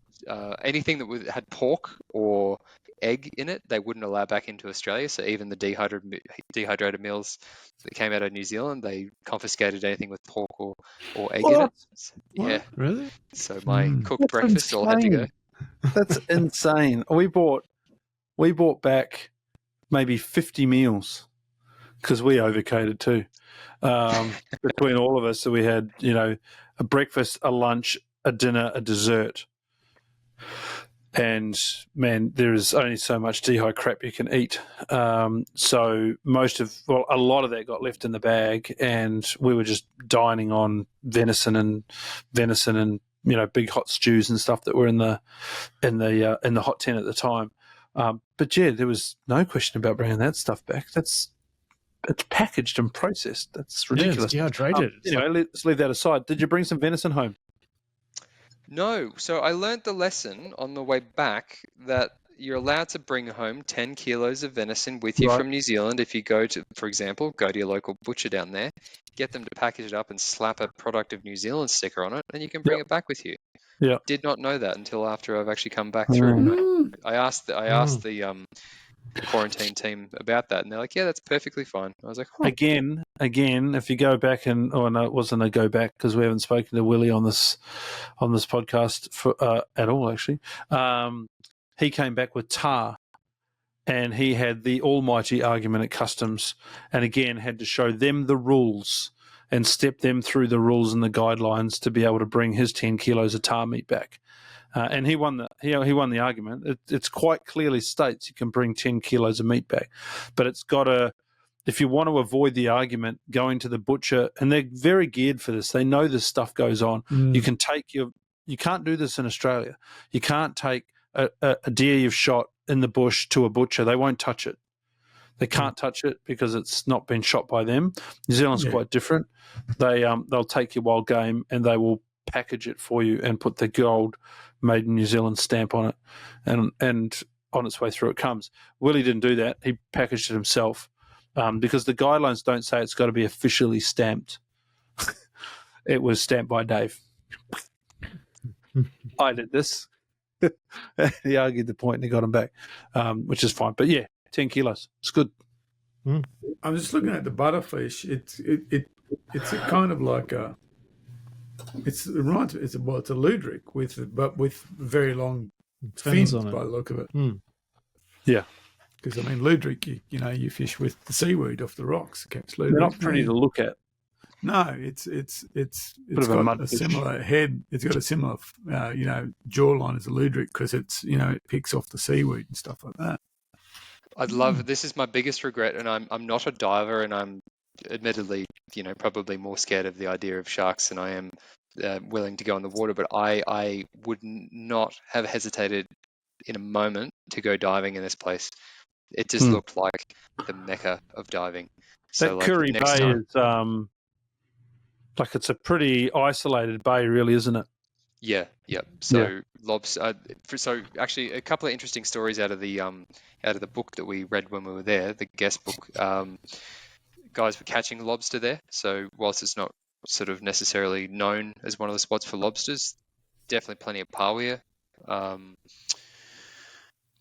anything that had pork or egg in it. They wouldn't allow back into Australia. So even the dehydrated meals that came out of New Zealand, they confiscated anything with pork or egg in it. Yeah, Really? so my cooked That's breakfast all had to go. That's insane. We bought back maybe 50 meals because we overcated too. Between all of us, so we had a breakfast, a lunch, a dinner, a dessert. And man, there is only so much dehy crap you can eat. So a lot of that got left in the bag, and we were just dining on venison and big hot stews and stuff that were in the hot tent at the time. But yeah, there was no question about bringing that stuff back. It's packaged and processed. That's ridiculous. Yeah, it's dehydrated. Let's leave that aside. Did you bring some venison home? No, so I learned the lesson on the way back that you're allowed to bring home 10 kilos of venison with you from New Zealand. If you go to, for example, go to your local butcher down there, get them to package it up and slap a product of New Zealand sticker on it, and you can bring it back with you. Yeah. Did not know that until after I've actually come back through. I asked the quarantine team about that, and they're like, "Yeah, that's perfectly fine." I was like, Again, if you go back it wasn't a go back because we haven't spoken to Willie on this podcast at all. Actually, he came back with tar, and he had the almighty argument at customs, and again had to show them the rules and step them through the rules and the guidelines to be able to bring his 10 kilos of tar meat back. And he won the argument. It's quite clearly states you can bring 10 kilos of meat back, but it's got to. If you want to avoid the argument, going to the butcher, and they're very geared for this. They know this stuff goes on. You can you can't do this in Australia. You can't take a deer you've shot in the bush to a butcher. They won't touch it. They can't touch it because it's not been shot by them. New Zealand's quite different. They'll take your wild game and they will package it for you and put the gold made in New Zealand stamp on it, and on its way through it comes. Willie didn't do that. He packaged it himself because the guidelines don't say it's got to be officially stamped. It was stamped by Dave. I did this. He argued the point and he got him back, which is fine. But yeah, 10 kilos. It's good. I'm just looking at the butterfish. It's a kind of like a. It's a ludric with very long fins on it. by the look of it. Yeah, because ludric, you fish with the seaweed off the rocks. Catch ludric. They're not pretty to look at. No, it's of a got mud a fish. similar head. It's got a similar jawline as a ludric because it's it picks off the seaweed and stuff like that. I'd love. This is my biggest regret, and I'm not a diver, and I'm admittedly, probably more scared of the idea of sharks than I am willing to go in the water. But I would not have hesitated in a moment to go diving in this place. It just looked like the mecca of diving. So That Kuri Bay is Like it's a pretty isolated bay, really, isn't it? Yeah. So lobster. So actually, a couple of interesting stories out of the book that we read when we were there, the guest book. Guys were catching lobster there. So whilst it's not sort of necessarily known as one of the spots for lobsters, definitely plenty of pawia.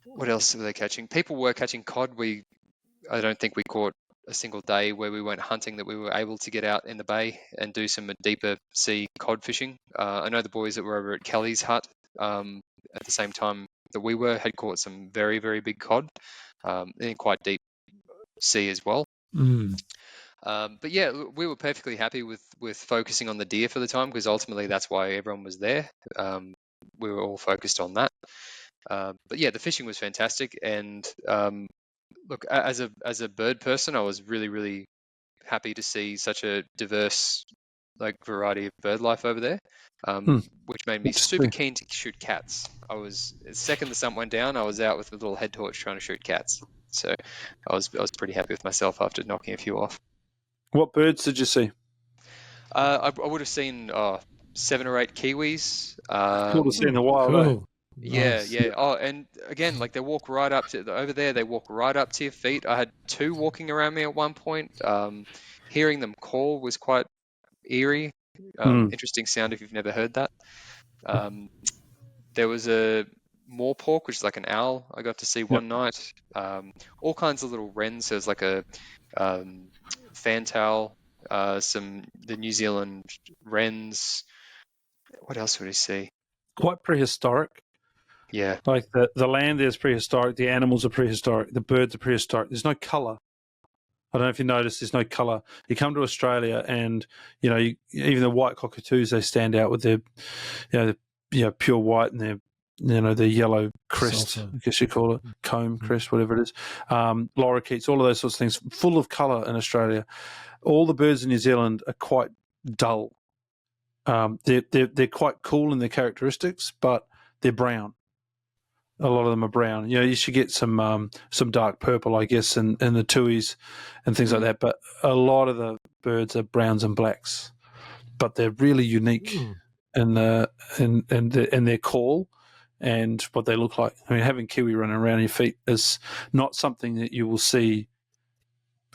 What else were they catching? People were catching cod. I don't think we caught a single day where we went hunting that we were able to get out in the bay and do some deeper sea cod fishing. I know the boys that were over at Kelly's hut at the same time that we were had caught some very, very big cod in quite deep sea as well. But yeah, we were perfectly happy with focusing on the deer for the time, because ultimately that's why everyone was there. We were all focused on that. But yeah, the fishing was fantastic, and look, as a bird person, I was really, really happy to see such a diverse variety of bird life over there, which made me super keen to shoot cats. I was, the second the sun went down, I was out with a little head torch trying to shoot cats. So I was pretty happy with myself after knocking a few off. What birds did you see? I would have seen 7 or 8 kiwis. Cool to see in the wild. Cool. Yeah, Nice. yeah. Oh, and again, they walk right up to over there. They walk right up to your feet. I had 2 walking around me at one point. Hearing them call was quite eerie. Interesting sound if you've never heard that. There was a moorpork, which is like an owl, I got to see one night. All kinds of little wrens. So there's like a fantail, the New Zealand wrens. What else would he see? Quite prehistoric. Yeah. Like the land there's prehistoric, the animals are prehistoric, the birds are prehistoric. There's no colour. I don't know if you noticed, there's no colour. You come to Australia and, even the white cockatoos, they stand out with their, pure white and their yellow crest, I guess you call it, comb crest, whatever it is. Lorikeets, all of those sorts of things, full of colour in Australia. All the birds in New Zealand are quite dull. They're quite cool in their characteristics, but they're brown. A lot of them are brown. You should get some dark purple, I guess, in the tuis and things like that. But a lot of the birds are browns and blacks, but they're really unique in their call and what they look like. I mean, having kiwi running around your feet is not something that you will see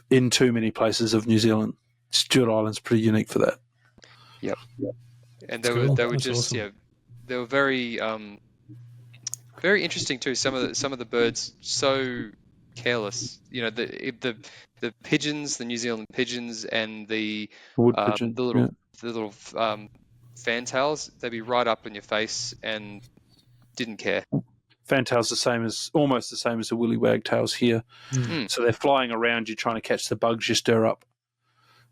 in too many places of New Zealand. Stewart Island's pretty unique for that. Yep. And That's they cool. were That's just awesome. they were very very interesting too. Some of the birds so careless. The pigeons, the New Zealand pigeons, and the Wood pigeon. the little fantails. They'd be right up in your face and didn't care. Fantails almost the same as the willy wagtails here. So they're flying around you trying to catch the bugs you stir up,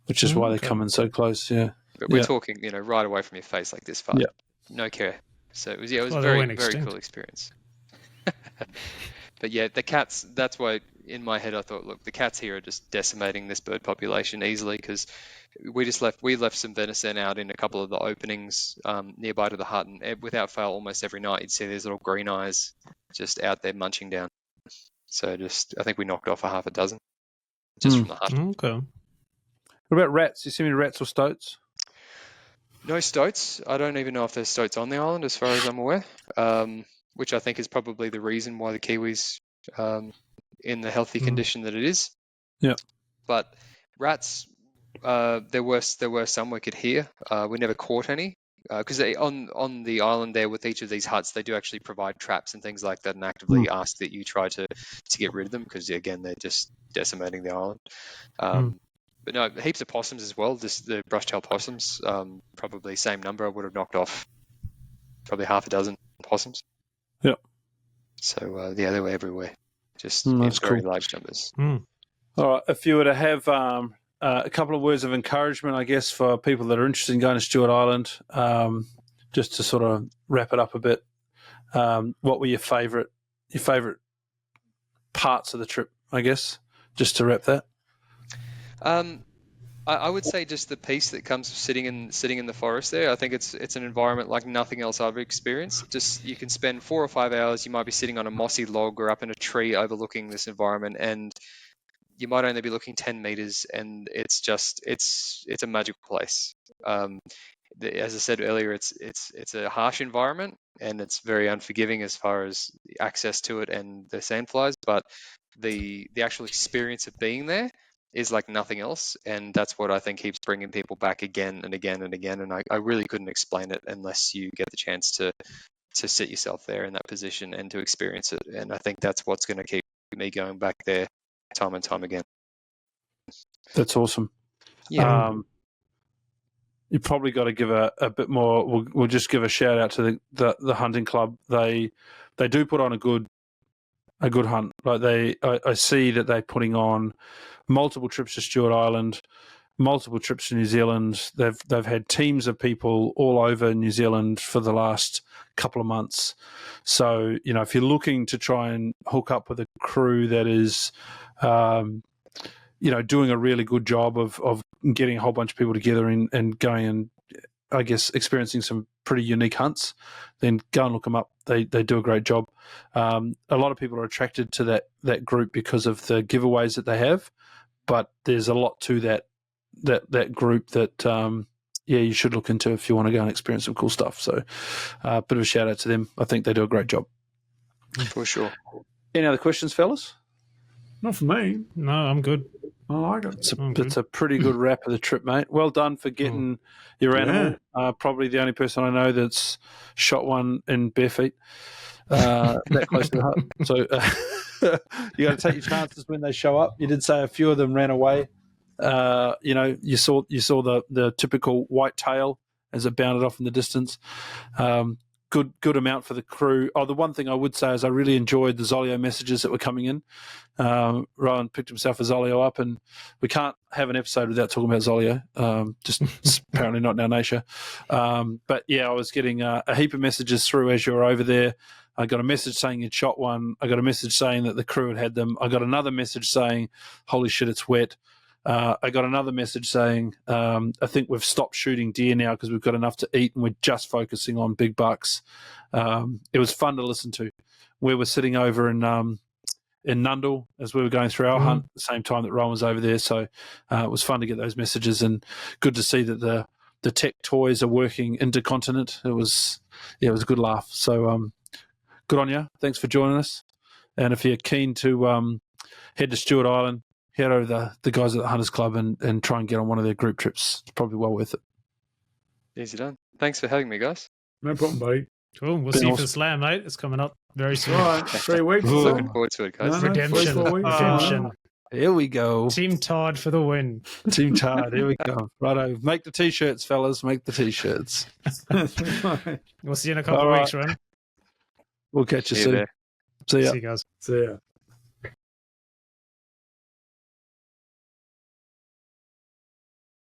which is why they come in so close. Yeah. But we're talking, right away from your face, like this far. Yeah. No care. So it was a very, very cool experience. But yeah, the cats, that's why in my head I thought, look, the cats here are just decimating this bird population easily, because we left some venison out in a couple of the openings nearby to the hut, and without fail, almost every night you'd see these little green eyes just out there munching down. So I think we knocked off a half a dozen just from the hut. Okay. What about rats? You see any rats or stoats? No stoats. I don't even know if there's stoats on the island, as far as I'm aware. Which I think is probably the reason why the kiwis in the healthy condition that it is. Yeah. But rats, there were some we could hear. We never caught any, because on the island there with each of these huts, they do actually provide traps and things like that, and actively ask that you try to get rid of them, because again they're just decimating the island. But no, heaps of possums as well. Just the brush-tailed possums, probably same number. I would have knocked off probably half a dozen possums. Yeah. So they were everywhere, just in very large numbers. All right. If you were to have a couple of words of encouragement, I guess, for people that are interested in going to Stewart Island, just to sort of wrap it up a bit, what were your favourite parts of the trip? I guess, just to wrap that. I would say just the peace that comes sitting in the forest there. I think it's an environment like nothing else I've experienced. Just you can spend 4 or 5 hours. You might be sitting on a mossy log or up in a tree overlooking this environment, and you might only be looking 10 meters, and it's a magical place. As I said earlier, it's a harsh environment, and it's very unforgiving as far as access to it and the sandflies. But the actual experience of being there is like nothing else, and that's what I think keeps bringing people back again and again and again. And I really couldn't explain it unless you get the chance to sit yourself there in that position and to experience it. And I think that's what's going to keep me going back there time and time again. That's awesome. Yeah. You probably got to give a bit more. We'll just give a shout out to the hunting club. They do put on a good hunt. Like I see that they're putting on multiple trips to Stewart Island, multiple trips to New Zealand. They've had teams of people all over New Zealand for the last couple of months. So, you know, if you're looking to try and hook up with a crew that is, you know, doing a really good job of getting a whole bunch of people together and going and, I guess, experiencing some pretty unique hunts, then go and look them up. They do a great job. A lot of people are attracted to that group because of the giveaways that they have, but there's a lot to that group that you should look into if you want to go and experience some cool stuff. So a bit of a shout out to them. I think they do a great job. For sure. Any other questions, fellas? Not for me. No, I'm good. I like it. It's a pretty good wrap of the trip, mate. Well done for getting your animal. Probably the only person I know that's shot one in bare feet that close to the hut. So you got to take your chances when they show up. You did say a few of them ran away. You know, you saw the typical whitetail as it bounded off in the distance. Good amount for the crew. Oh, the one thing I would say is I really enjoyed the Zolio messages that were coming in. Rohan picked himself a Zolio up, and we can't have an episode without talking about Zolio. Just it's apparently not in our nature. But yeah, I was getting a heap of messages through as you were over there. I got a message saying you'd shot one. I got a message saying that the crew had them. I got another message saying, "Holy shit, it's wet." I got another message saying, I think we've stopped shooting deer now because we've got enough to eat and we're just focusing on big bucks. It was fun to listen to. We were sitting over in Nundle as we were going through our hunt at the same time that Rowan was over there. So it was fun to get those messages, and good to see that the tech toys are working intercontinent. It was a good laugh. So good on you. Thanks for joining us. And if you're keen to head to Stewart Island, head over the guys at the Hunters Club and try and get on one of their group trips. It's probably well worth it. Easy done. Thanks for having me, guys. No problem, buddy. Cool. We'll see you for the slam, mate. It's coming up very soon. Right, 3 weeks. Looking forward to it, guys. Redemption. 4 weeks. Redemption. Here we go. Team Todd for the win. Team Tard. Here we go. Righto. Make the T-shirts, fellas. Make the T-shirts. We'll see you in a couple of weeks, Ron. We'll catch you See you soon. there. See ya. See you guys. See ya.